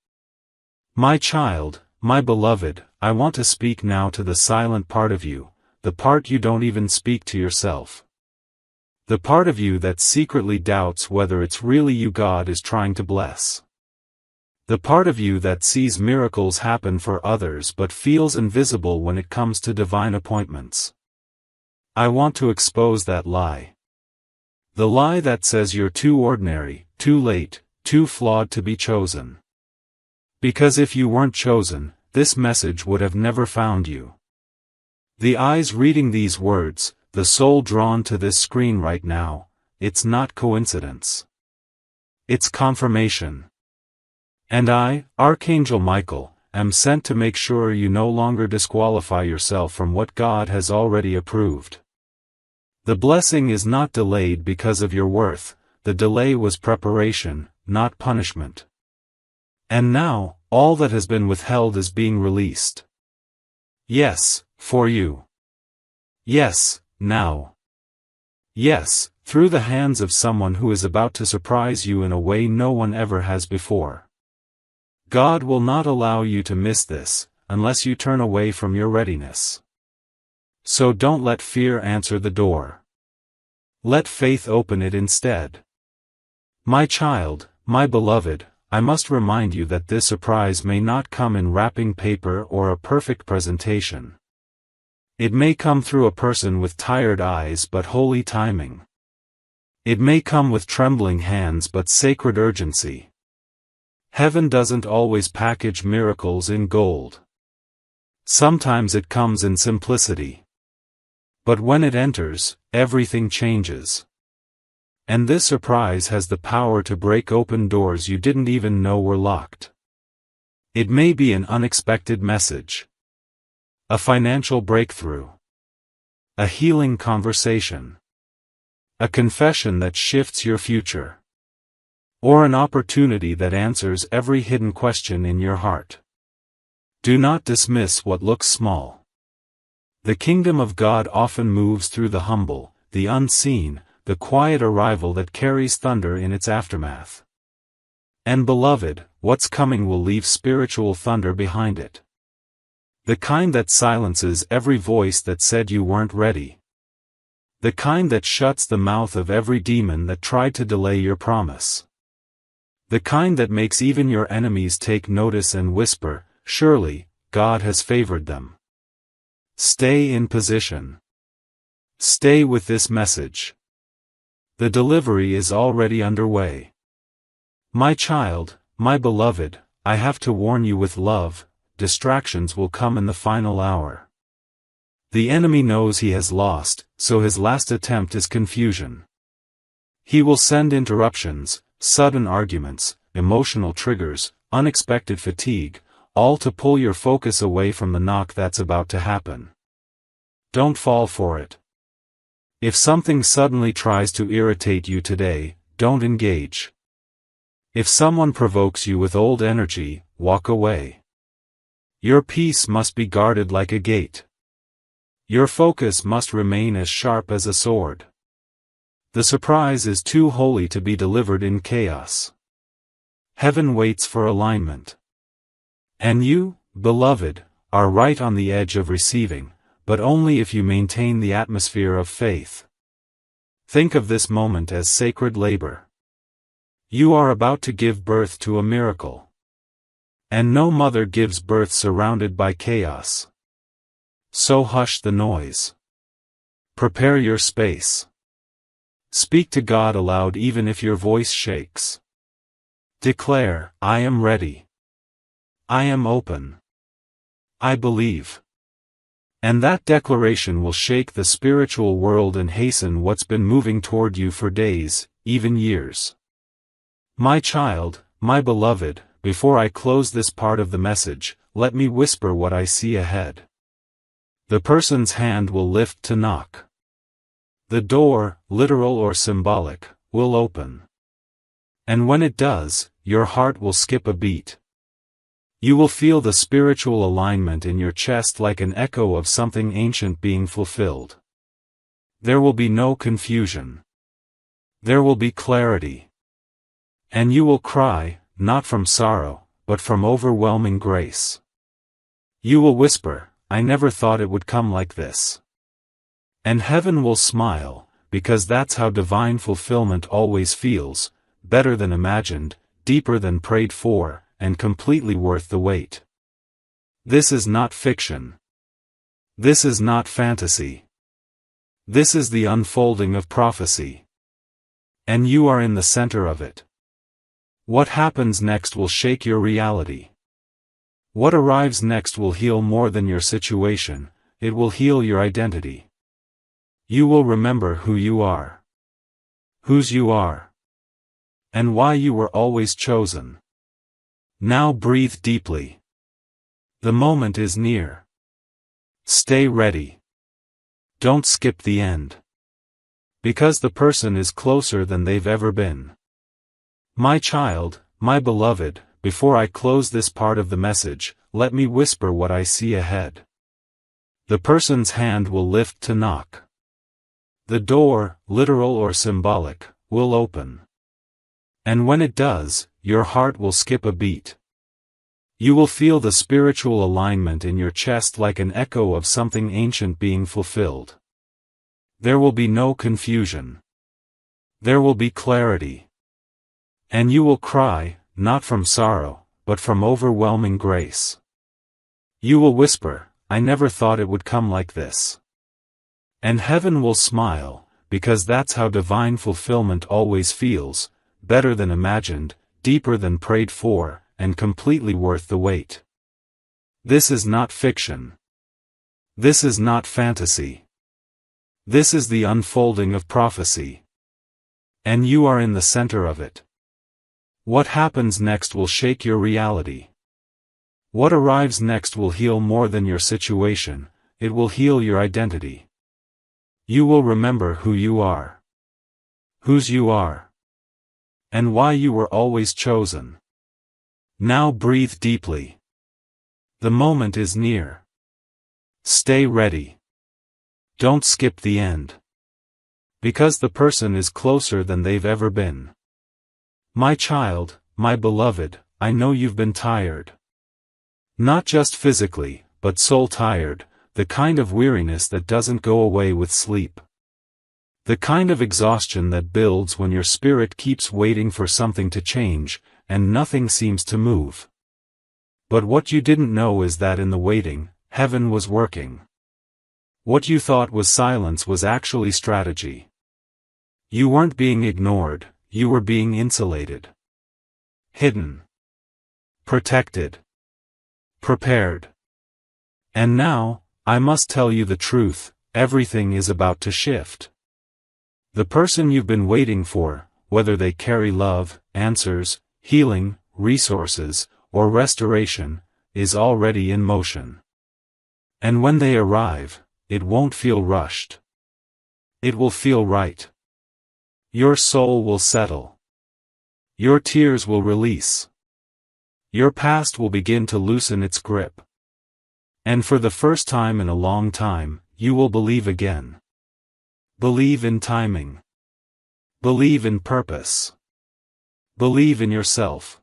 My child, my beloved, I want to speak now to the silent part of you, the part you don't even speak to yourself. The part of you that secretly doubts whether it's really you God is trying to bless. The part of you that sees miracles happen for others but feels invisible when it comes to divine appointments. I want to expose that lie. The lie that says you're too ordinary, too late, too flawed to be chosen. Because if you weren't chosen, this message would have never found you. The eyes reading these words, the soul drawn to this screen right now, it's not coincidence. It's confirmation. And I, Archangel Michael, am sent to make sure you no longer disqualify yourself from what God has already approved. The blessing is not delayed because of your worth, the delay was preparation, not punishment. And now, all that has been withheld is being released. Yes, for you. Yes, now. Yes, through the hands of someone who is about to surprise you in a way no one ever has before. God will not allow you to miss this, unless you turn away from your readiness. So don't let fear answer the door. Let faith open it instead. My child, my beloved, I must remind you that this surprise may not come in wrapping paper or a perfect presentation. It may come through a person with tired eyes but holy timing. It may come with trembling hands but sacred urgency. Heaven doesn't always package miracles in gold. Sometimes it comes in simplicity. But when it enters, everything changes. And this surprise has the power to break open doors you didn't even know were locked. It may be an unexpected message. A financial breakthrough. A healing conversation. A confession that shifts your future. Or an opportunity that answers every hidden question in your heart. Do not dismiss what looks small. The kingdom of God often moves through the humble, the unseen, the quiet arrival that carries thunder in its aftermath. And beloved, what's coming will leave spiritual thunder behind it. The kind that silences every voice that said you weren't ready. The kind that shuts the mouth of every demon that tried to delay your promise. The kind that makes even your enemies take notice and whisper, "Surely, God has favored them." Stay in position. Stay with this message. The delivery is already underway. My child, my beloved, I have to warn you with love, distractions will come in the final hour. The enemy knows he has lost, so his last attempt is confusion. He will send interruptions, sudden arguments, emotional triggers, unexpected fatigue, all to pull your focus away from the knock that's about to happen. Don't fall for it. If something suddenly tries to irritate you today, don't engage. If someone provokes you with old energy, walk away. Your peace must be guarded like a gate. Your focus must remain as sharp as a sword. The surprise is too holy to be delivered in chaos. Heaven waits for alignment. And you, beloved, are right on the edge of receiving, but only if you maintain the atmosphere of faith. Think of this moment as sacred labor. You are about to give birth to a miracle. And no mother gives birth surrounded by chaos. So hush the noise. Prepare your space. Speak to God aloud even if your voice shakes. Declare, "I am ready. I am open. I believe." And that declaration will shake the spiritual world and hasten what's been moving toward you for days, even years. My child, my beloved, before I close this part of the message, let me whisper what I see ahead. The person's hand will lift to knock. The door, literal or symbolic, will open. And when it does, your heart will skip a beat. You will feel the spiritual alignment in your chest like an echo of something ancient being fulfilled. There will be no confusion. There will be clarity. And you will cry, not from sorrow, but from overwhelming grace. You will whisper, "I never thought it would come like this." And heaven will smile, because that's how divine fulfillment always feels, better than imagined, deeper than prayed for, and completely worth the wait. This is not fiction. This is not fantasy. This is the unfolding of prophecy. And you are in the center of it. What happens next will shake your reality. What arrives next will heal more than your situation, it will heal your identity. You will remember who you are. Whose you are. And why you were always chosen. Now breathe deeply. The moment is near. Stay ready. Don't skip the end. Because the person is closer than they've ever been. My child, my beloved, before I close this part of the message, let me whisper what I see ahead. The person's hand will lift to knock. The door, literal or symbolic, will open. And when it does, your heart will skip a beat. You will feel the spiritual alignment in your chest like an echo of something ancient being fulfilled. There will be no confusion. There will be clarity. And you will cry, not from sorrow, but from overwhelming grace. You will whisper, I never thought it would come like this. And heaven will smile, because that's how divine fulfillment always feels, better than imagined, deeper than prayed for, and completely worth the wait. This is not fiction. This is not fantasy. This is the unfolding of prophecy. And you are in the center of it. What happens next will shake your reality. What arrives next will heal more than your situation, it will heal your identity. You will remember who you are. Whose you are. And why you were always chosen. Now breathe deeply. The moment is near. Stay ready. Don't skip the end. Because the person is closer than they've ever been. My child, my beloved, I know you've been tired. Not just physically, but soul tired, the kind of weariness that doesn't go away with sleep. The kind of exhaustion that builds when your spirit keeps waiting for something to change, and nothing seems to move. But what you didn't know is that in the waiting, heaven was working. What you thought was silence was actually strategy. You weren't being ignored, you were being insulated. Hidden. Protected. Prepared. And now, I must tell you the truth, everything is about to shift. The person you've been waiting for, whether they carry love, answers, healing, resources, or restoration, is already in motion. And when they arrive, it won't feel rushed. It will feel right. Your soul will settle. Your tears will release. Your past will begin to loosen its grip. And for the first time in a long time, you will believe again. Believe in timing. Believe in purpose. Believe in yourself.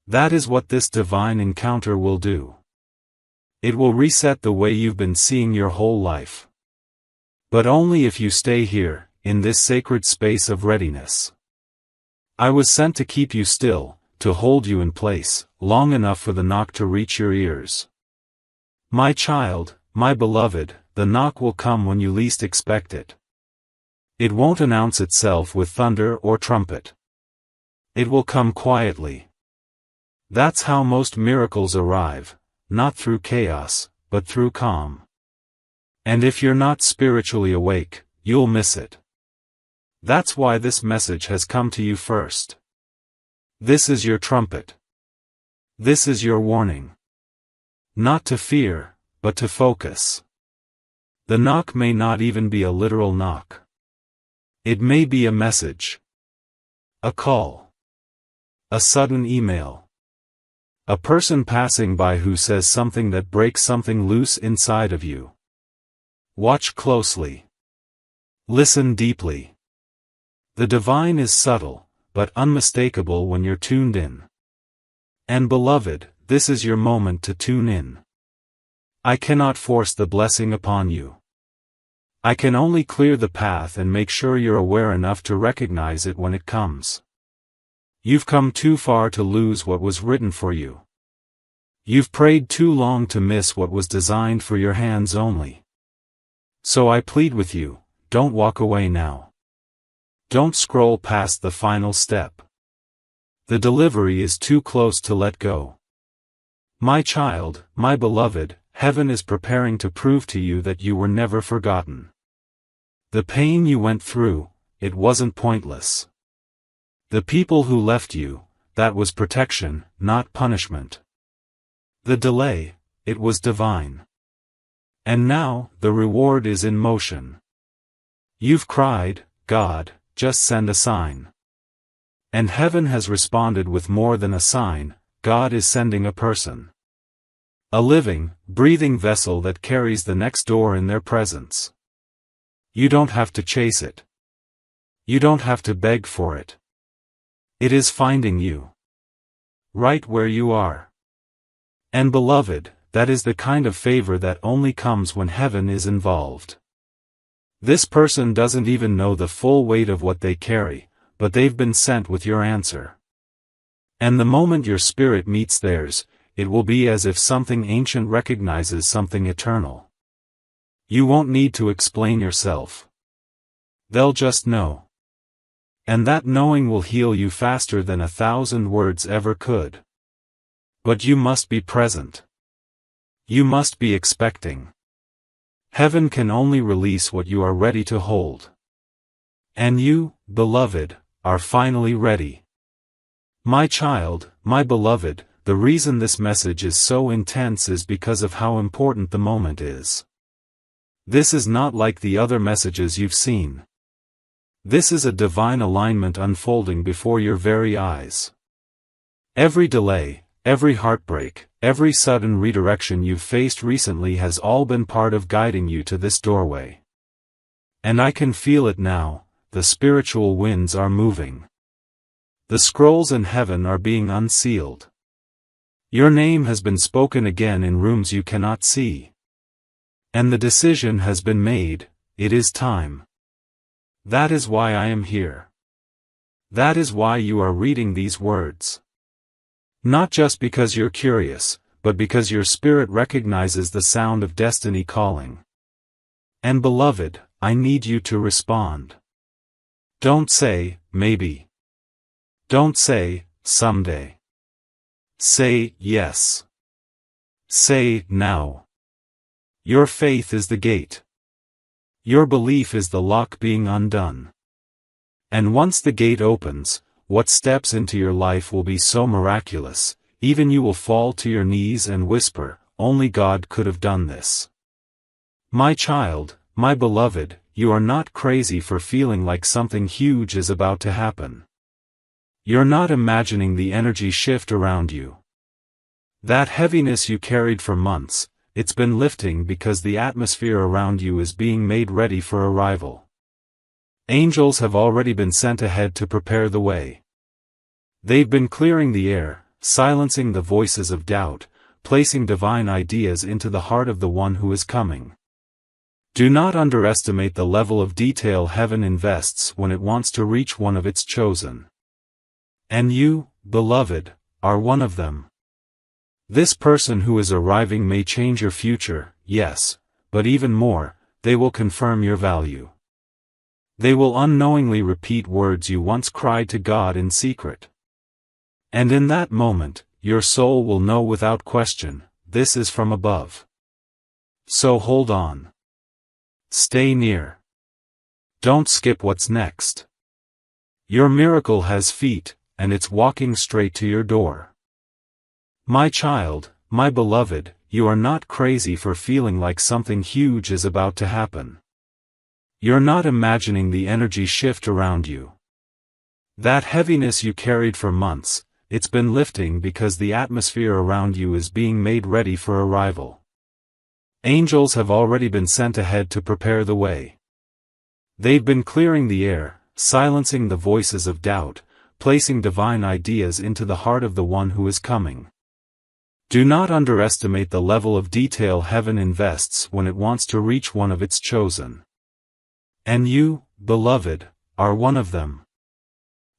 That is what this divine encounter will do. It will reset the way you've been seeing your whole life. But only if you stay here, in this sacred space of readiness. I was sent to keep you still, to hold you in place, long enough for the knock to reach your ears. My child, my beloved, the knock will come when you least expect it. It won't announce itself with thunder or trumpet. It will come quietly. That's how most miracles arrive, not through chaos, but through calm. And if you're not spiritually awake, you'll miss it. That's why this message has come to you first. This is your trumpet. This is your warning. Not to fear, but to focus. The knock may not even be a literal knock. It may be a message. A call. A sudden email. A person passing by who says something that breaks something loose inside of you. Watch closely. Listen deeply. The divine is subtle, but unmistakable when you're tuned in. And beloved, this is your moment to tune in. I cannot force the blessing upon you. I can only clear the path and make sure you're aware enough to recognize it when it comes. You've come too far to lose what was written for you. You've prayed too long to miss what was designed for your hands only. So I plead with you, don't walk away now. Don't scroll past the final step. The delivery is too close to let go. My child, my beloved, heaven is preparing to prove to you that you were never forgotten. The pain you went through, it wasn't pointless. The people who left you, that was protection, not punishment. The delay, it was divine. And now, the reward is in motion. You've cried, God, just send a sign. And heaven has responded with more than a sign, God is sending a person. A living, breathing vessel that carries the next door in their presence. You don't have to chase it. You don't have to beg for it. It is finding you. Right where you are. And beloved, that is the kind of favor that only comes when heaven is involved. This person doesn't even know the full weight of what they carry, but they've been sent with your answer. And the moment your spirit meets theirs, it will be as if something ancient recognizes something eternal. You won't need to explain yourself. They'll just know. And that knowing will heal you faster than 1,000 words ever could. But you must be present. You must be expecting. Heaven can only release what you are ready to hold. And you, beloved, are finally ready. My child, my beloved, the reason this message is so intense is because of how important the moment is. This is not like the other messages you've seen. This is a divine alignment unfolding before your very eyes. Every delay, every heartbreak, every sudden redirection you've faced recently has all been part of guiding you to this doorway. And I can feel it now, the spiritual winds are moving. The scrolls in heaven are being unsealed. Your name has been spoken again in rooms you cannot see. And the decision has been made, it is time. That is why I am here. That is why you are reading these words. Not just because you're curious, but because your spirit recognizes the sound of destiny calling. And beloved, I need you to respond. Don't say, maybe. Don't say, someday. Say, yes. Say, now. Your faith is the gate. Your belief is the lock being undone. And once the gate opens, what steps into your life will be so miraculous, even you will fall to your knees and whisper, only God could have done this. My child, my beloved, you are not crazy for feeling like something huge is about to happen. You're not imagining the energy shift around you. That heaviness you carried for months, it's been lifting because the atmosphere around you is being made ready for arrival. Angels have already been sent ahead to prepare the way. They've been clearing the air, silencing the voices of doubt, placing divine ideas into the heart of the one who is coming. Do not underestimate the level of detail heaven invests when it wants to reach one of its chosen. And you, beloved, are one of them. This person who is arriving may change your future, yes, but even more, they will confirm your value. They will unknowingly repeat words you once cried to God in secret. And in that moment, your soul will know without question, this is from above. So hold on. Stay near. Don't skip what's next. Your miracle has feet, and it's walking straight to your door. My child, my beloved, you are not crazy for feeling like something huge is about to happen. You're not imagining the energy shift around you. That heaviness you carried for months, it's been lifting because the atmosphere around you is being made ready for arrival. Angels have already been sent ahead to prepare the way. They've been clearing the air, silencing the voices of doubt, placing divine ideas into the heart of the one who is coming. Do not underestimate the level of detail heaven invests when it wants to reach one of its chosen. And you, beloved, are one of them.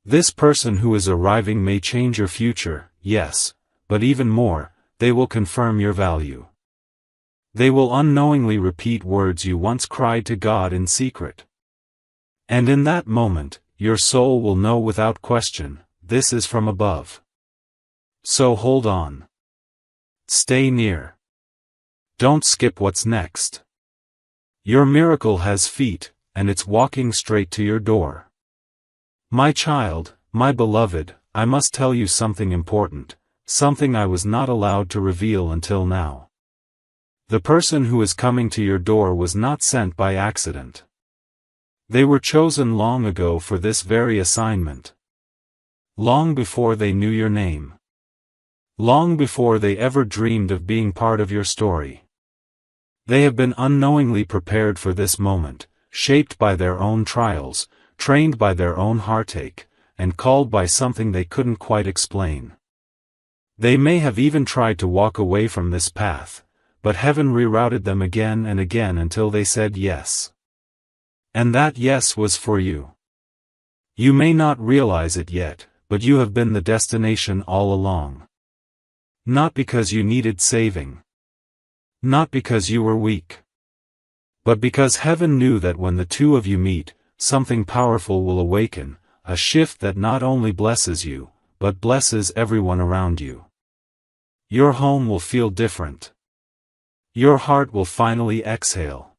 This person who is arriving may change your future, yes, but even more, they will confirm your value. They will unknowingly repeat words you once cried to God in secret. And in that moment, your soul will know without question, this is from above. So hold on. Stay near. Don't skip what's next. Your miracle has feet, and it's walking straight to your door. My child, my beloved, I must tell you something important, something I was not allowed to reveal until now. The person who is coming to your door was not sent by accident. They were chosen long ago for this very assignment. Long before they knew your name. Long before they ever dreamed of being part of your story. They have been unknowingly prepared for this moment, shaped by their own trials, trained by their own heartache, and called by something they couldn't quite explain. They may have even tried to walk away from this path, but heaven rerouted them again and again until they said yes. And that yes was for you. You may not realize it yet, but you have been the destination all along. Not because you needed saving. Not because you were weak. But because heaven knew that when the two of you meet, something powerful will awaken, a shift that not only blesses you, but blesses everyone around you. Your home will feel different. Your heart will finally exhale.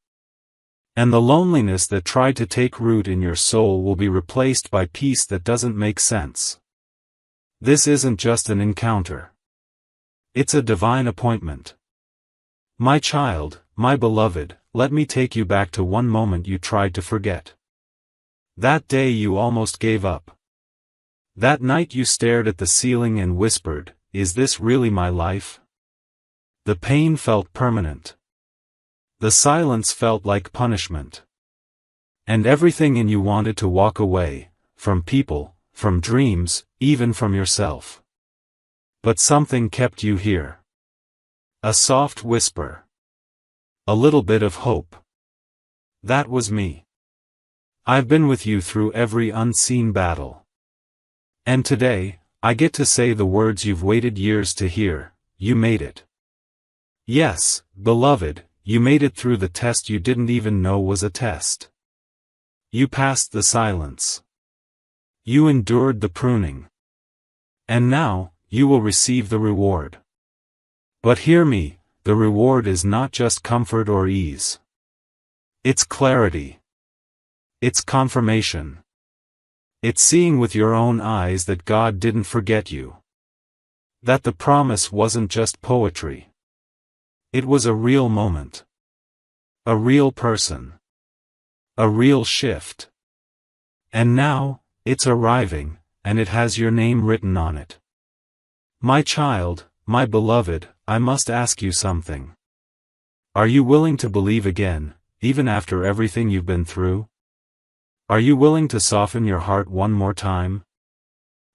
And the loneliness that tried to take root in your soul will be replaced by peace that doesn't make sense. This isn't just an encounter. It's a divine appointment. My child, my beloved, let me take you back to one moment you tried to forget. That day you almost gave up. That night you stared at the ceiling and whispered, "Is this really my life?" The pain felt permanent. The silence felt like punishment. And everything in you wanted to walk away, from people, from dreams, even from yourself. But something kept you here. A soft whisper. A little bit of hope. That was me. I've been with you through every unseen battle. And today, I get to say the words you've waited years to hear: you made it. Yes, beloved, you made it through the test you didn't even know was a test. You passed the silence. You endured the pruning. And now, you will receive the reward. But hear me, the reward is not just comfort or ease. It's clarity. It's confirmation. It's seeing with your own eyes that God didn't forget you. That the promise wasn't just poetry. It was a real moment. A real person. A real shift. And now, it's arriving, and it has your name written on it. My child, my beloved, I must ask you something. Are you willing to believe again, even after everything you've been through? Are you willing to soften your heart one more time?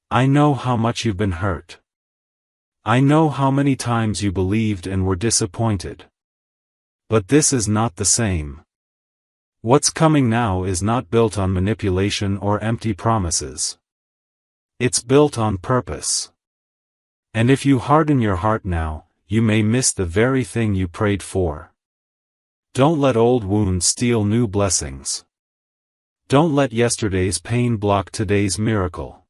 I know how much you've been hurt. I know how many times you believed and were disappointed. But this is not the same. What's coming now is not built on manipulation or empty promises. It's built on purpose. And if you harden your heart now, you may miss the very thing you prayed for. Don't let old wounds steal new blessings. Don't let yesterday's pain block today's miracle.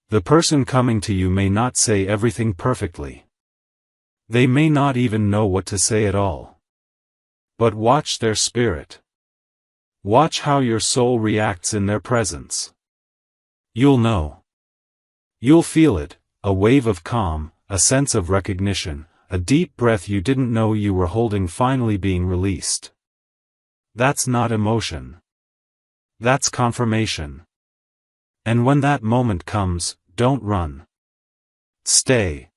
The person coming to you may not say everything perfectly. They may not even know what to say at all. But watch their spirit. Watch how your soul reacts in their presence. You'll know. You'll feel it, a wave of calm, a sense of recognition, a deep breath you didn't know you were holding finally being released. That's not emotion. That's confirmation. And when that moment comes, don't run. Stay.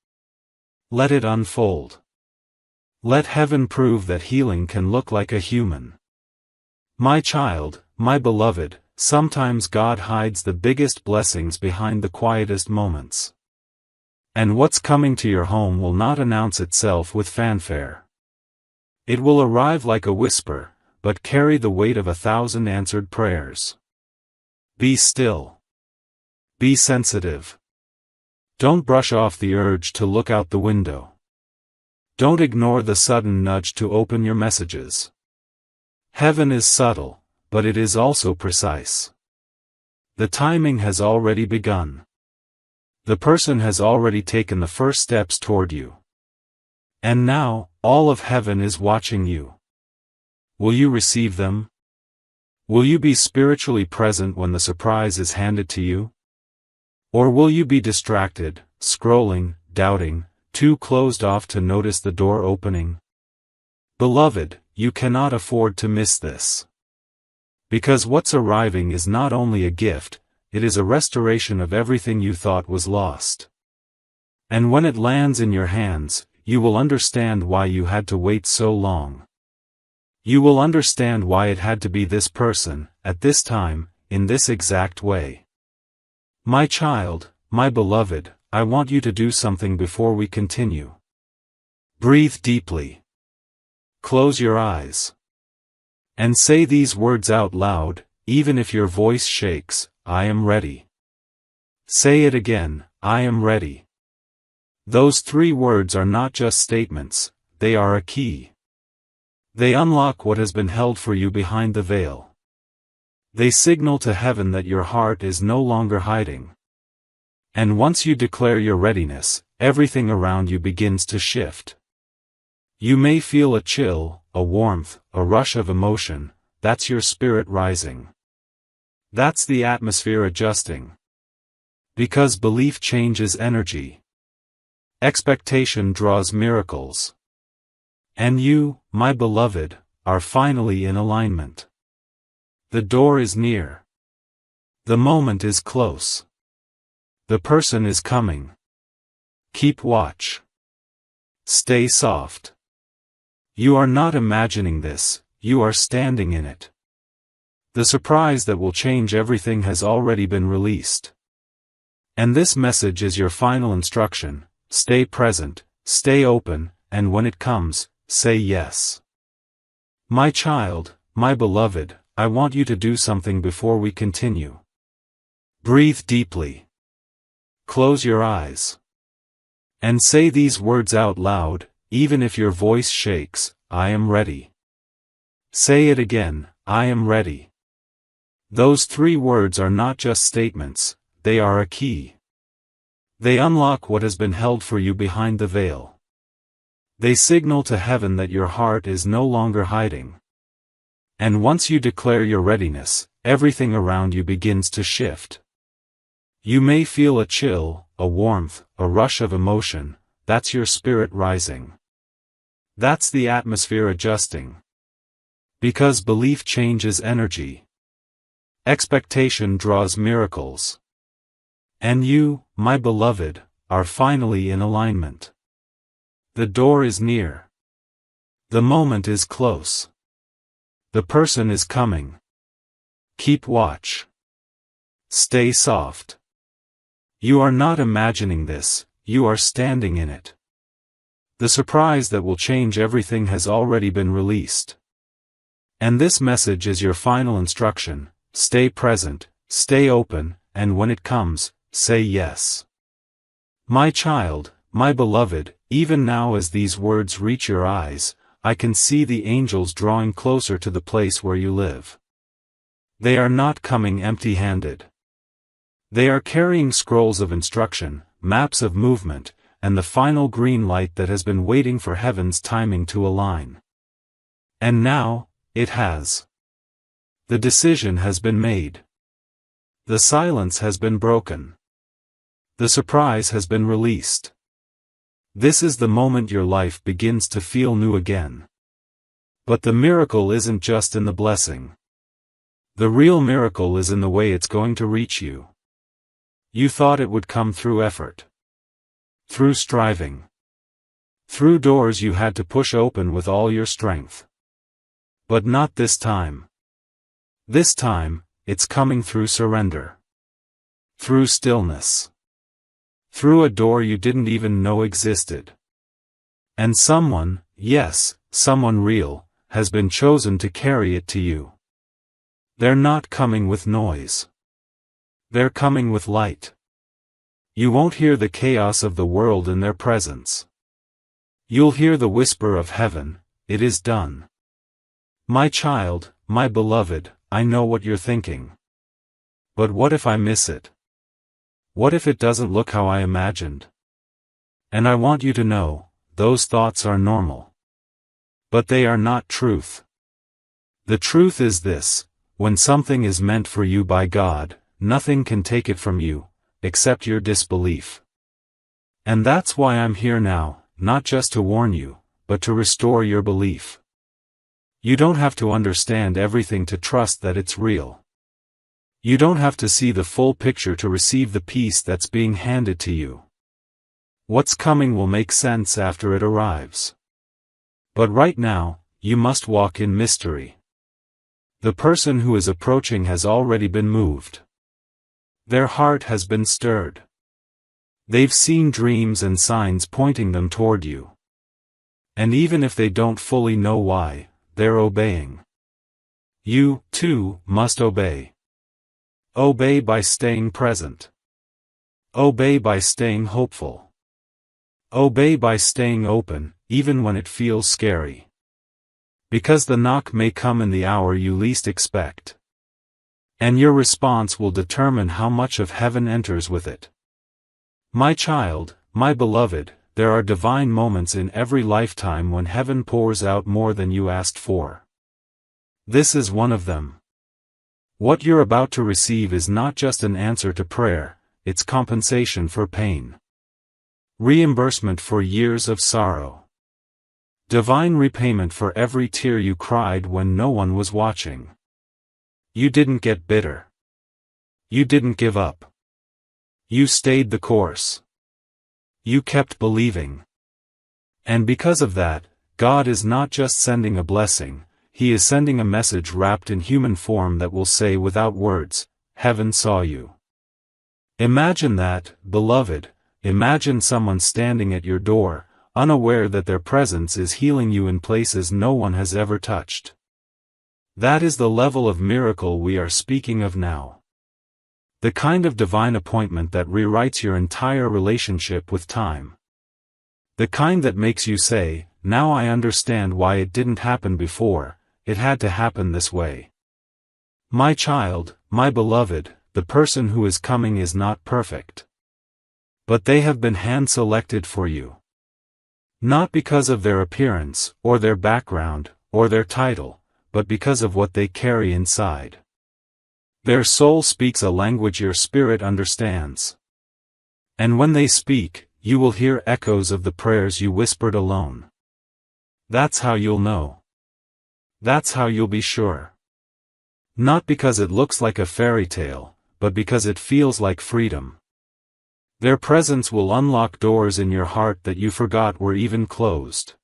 Let it unfold. Let heaven prove that healing can look like a human. My child, my beloved, sometimes God hides the biggest blessings behind the quietest moments. And what's coming to your home will not announce itself with fanfare. It will arrive like a whisper, but carry the weight of 1,000 answered prayers. Be still. Be sensitive. Don't brush off the urge to look out the window. Don't ignore the sudden nudge to open your messages. Heaven is subtle, but it is also precise. The timing has already begun. The person has already taken the first steps toward you. And now, all of heaven is watching you. Will you receive them? Will you be spiritually present when the surprise is handed to you? Or will you be distracted, scrolling, doubting, too closed off to notice the door opening? Beloved, you cannot afford to miss this. Because what's arriving is not only a gift, it is a restoration of everything you thought was lost. And when it lands in your hands, you will understand why you had to wait so long. You will understand why it had to be this person, at this time, in this exact way. My child, my beloved, I want you to do something before we continue. Breathe deeply. Close your eyes. And say these words out loud, even if your voice shakes. I am ready. Say it again, I am ready. Those 3 words are not just statements, they are a key. They unlock what has been held for you behind the veil. They signal to heaven that your heart is no longer hiding. And once you declare your readiness, everything around you begins to shift. You may feel a chill, a warmth, a rush of emotion. That's your spirit rising. That's the atmosphere adjusting. Because belief changes energy. Expectation draws miracles. And you, my beloved, are finally in alignment. The door is near. The moment is close. The person is coming. Keep watch. Stay soft. You are not imagining this, you are standing in it. The surprise that will change everything has already been released. And this message is your final instruction: stay present, stay open, and when it comes, say yes. My child, my beloved, I want you to do something before we continue. Breathe deeply. Close your eyes. And say these words out loud, even if your voice shakes. I am ready. Say it again, I am ready. Those 3 words are not just statements, they are a key. They unlock what has been held for you behind the veil. They signal to heaven that your heart is no longer hiding. And once you declare your readiness, everything around you begins to shift. You may feel a chill, a warmth, a rush of emotion. That's your spirit rising. That's the atmosphere adjusting. Because belief changes energy. Expectation draws miracles. And you, my beloved, are finally in alignment. The door is near. The moment is close. The person is coming. Keep watch. Stay soft. You are not imagining this, you are standing in it. The surprise that will change everything has already been released. And this message is your final instruction: stay present, stay open, and when it comes, say yes. My child, my beloved, even now as these words reach your eyes, I can see the angels drawing closer to the place where you live. They are not coming empty-handed. They are carrying scrolls of instruction, maps of movement, and the final green light that has been waiting for heaven's timing to align. And now, it has. The decision has been made. The silence has been broken. The surprise has been released. This is the moment your life begins to feel new again. But the miracle isn't just in the blessing. The real miracle is in the way it's going to reach you. You thought it would come through effort. Through striving. Through doors you had to push open with all your strength. But not this time. This time, it's coming through surrender. Through stillness. Through a door you didn't even know existed. And someone, yes, someone real, has been chosen to carry it to you. They're not coming with noise. They're coming with light. You won't hear the chaos of the world in their presence. You'll hear the whisper of heaven: it is done. My child, my beloved, I know what you're thinking. But what if I miss it? What if it doesn't look how I imagined? And I want you to know, those thoughts are normal. But they are not truth. The truth is this: when something is meant for you by God, nothing can take it from you, except your disbelief. And that's why I'm here now, not just to warn you, but to restore your belief. You don't have to understand everything to trust that it's real. You don't have to see the full picture to receive the peace that's being handed to you. What's coming will make sense after it arrives. But right now, you must walk in mystery. The person who is approaching has already been moved. Their heart has been stirred. They've seen dreams and signs pointing them toward you. And even if they don't fully know why, they're obeying. You, too, must obey. Obey by staying present. Obey by staying hopeful. Obey by staying open, even when it feels scary. Because the knock may come in the hour you least expect. And your response will determine how much of heaven enters with it. My child, my beloved, there are divine moments in every lifetime when heaven pours out more than you asked for. This is one of them. What you're about to receive is not just an answer to prayer, it's compensation for pain. Reimbursement for years of sorrow. Divine repayment for every tear you cried when no one was watching. You didn't get bitter. You didn't give up. You stayed the course. You kept believing. And because of that, God is not just sending a blessing, He is sending a message wrapped in human form that will say without words, "Heaven saw you." Imagine that, beloved, imagine someone standing at your door, unaware that their presence is healing you in places no one has ever touched. That is the level of miracle we are speaking of now. The kind of divine appointment that rewrites your entire relationship with time. The kind that makes you say, "Now I understand why it didn't happen before, it had to happen this way." My child, my beloved, the person who is coming is not perfect. But they have been hand-selected for you. Not because of their appearance, or their background, or their title, but because of what they carry inside. Their soul speaks a language your spirit understands. And when they speak, you will hear echoes of the prayers you whispered alone. That's how you'll know. That's how you'll be sure. Not because it looks like a fairy tale, but because it feels like freedom. Their presence will unlock doors in your heart that you forgot were even closed.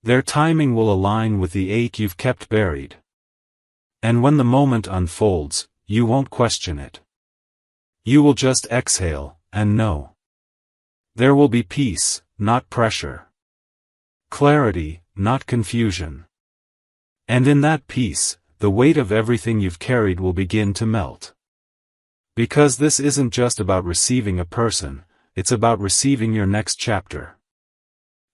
Their timing will align with the ache you've kept buried. And when the moment unfolds, you won't question it. You will just exhale, and know. There will be peace, not pressure. Clarity, not confusion. And in that peace, the weight of everything you've carried will begin to melt. Because this isn't just about receiving a person, it's about receiving your next chapter.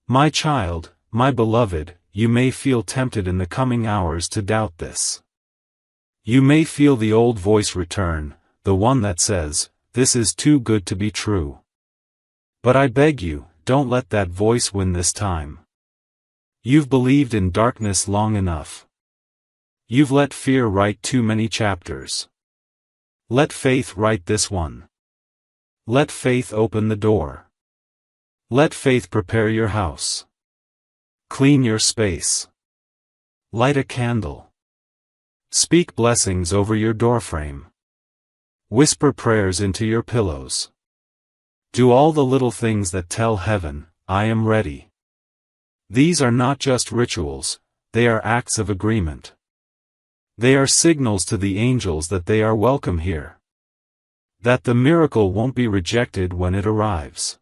My child, my beloved, you may feel tempted in the coming hours to doubt this. You may feel the old voice return, the one that says, "This is too good to be true." But I beg you, don't let that voice win this time. You've believed in darkness long enough. You've let fear write too many chapters. Let faith write this one. Let faith open the door. Let faith prepare your house. Clean your space. Light a candle. Speak blessings over your doorframe. Whisper prayers into your pillows. Do all the little things that tell heaven, "I am ready." These are not just rituals, they are acts of agreement. They are signals to the angels that they are welcome here. That the miracle won't be rejected when it arrives.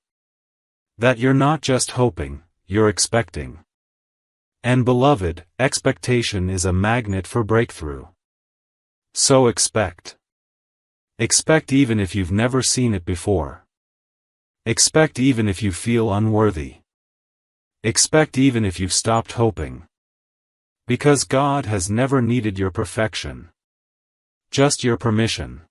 That you're not just hoping, you're expecting. And beloved, expectation is a magnet for breakthrough. So expect. Expect even if you've never seen it before. Expect even if you feel unworthy. Expect even if you've stopped hoping. Because God has never needed your perfection. Just your permission.